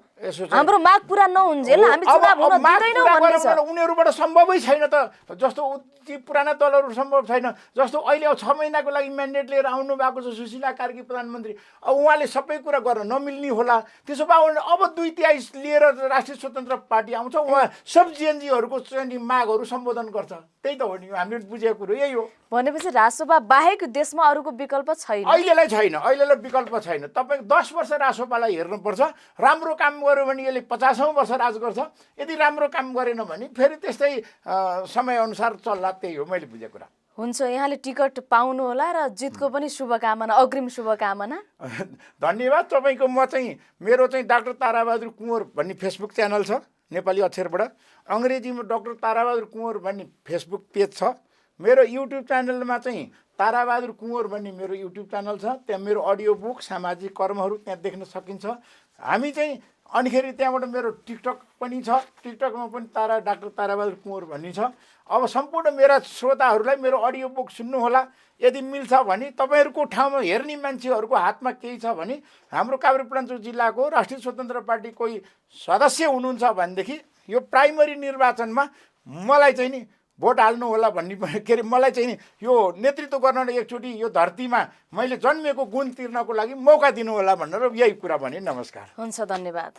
हाम्रो माग पुरा नहुन्जेल हामी चुनाव हुन दिँदैनौँ भन्ने छ। उनीहरूबाट सम्भवै छैन त, जस्तो पुराना दलहरू सम्भव छैन। जस्तो अहिले 6 महिनाको लागि म्यान्डेट लिएर आउनु भएको छ सुशीला कार्की प्रधानमन्त्री, अब उहाँले सबै कुरा गर्न नमिल्ने होला। त्यसो भए अब 2/3 लिएर राष्ट्रिय स्वतन्त्र पार्टी आउँछ, उहाँ सब जेएनजीहरूको चाहिँ मागहरू सम्बोधन गर्छ। त्यही त हो नि, हामीले बुझेको कुरो यही हो। भनेपछि रासोपा बाहेक देशमा अरूको विकल्प छैन? अहिलेलाई विकल्प छैन। तपाईँ 10 वर्ष रासोपालाई हेर्नुपर्छ। राम्रो काम गर्यो भने यसले 50औं वर्ष राज गर्छ, यदि राम्रो काम गरेन भने फेरि त्यस्तै समयअनुसार चल्ला। त्यही हो मैले बुझेको कुरा। हुन्छ, यहाँले टिकट पाउनु होला र जितको पनि शुभकामना, अग्रिम शुभकामना। धन्यवाद तपाईँको। मेरो चाहिँ डाक्टर ताराबहादुर कुँवर भन्ने फेसबुक च्यानल छ नेपाली अक्षरबाट, अङ्ग्रेजीमा डाक्टर ताराबहादुर कुँवर भन्ने फेसबुक पेज छ। मेरो युट्युब च्यानलमा चाहिँ ताराबहादुर कुँवर भन्ने मेरो युट्युब च्यानल छ। त्यहाँ मेरो अडियो बुक, सामाजिक कर्महरू त्यहाँ देख्न सकिन्छ। हामी चाहिँ अनिखेरि त्यहाँबाट मेरो टिकटक पनि छ, टिकटकमा पनि डाक्टर ताराबहादुर कुँवर भन्ने छ। अब सम्पूर्ण मेरा श्रोताहरूलाई मेरो अडियो बुक सुन्नुहोला। यदि मिल्छ भने तपाईँहरूको ठाउँमा हेर्ने मान्छेहरूको हातमा केही छ भने हाम्रो काभ्रेपलाञ्चोक जिल्लाको राष्ट्रिय स्वतन्त्र पार्टी कोही सदस्य हुनुहुन्छ भनेदेखि यो प्राइमरी निर्वाचनमा मलाई चाहिँ नि भोट हाल्नु होला भन्ने, के अरे मलाई चाहिँ नि यो नेतृत्व गर्न एकचोटि यो धरतीमा मैले जन्मेको गुण तिर्नको लागि मौका दिनु होला भनेर यही कुरा भने। नमस्कार। हुन्छ, धन्यवाद।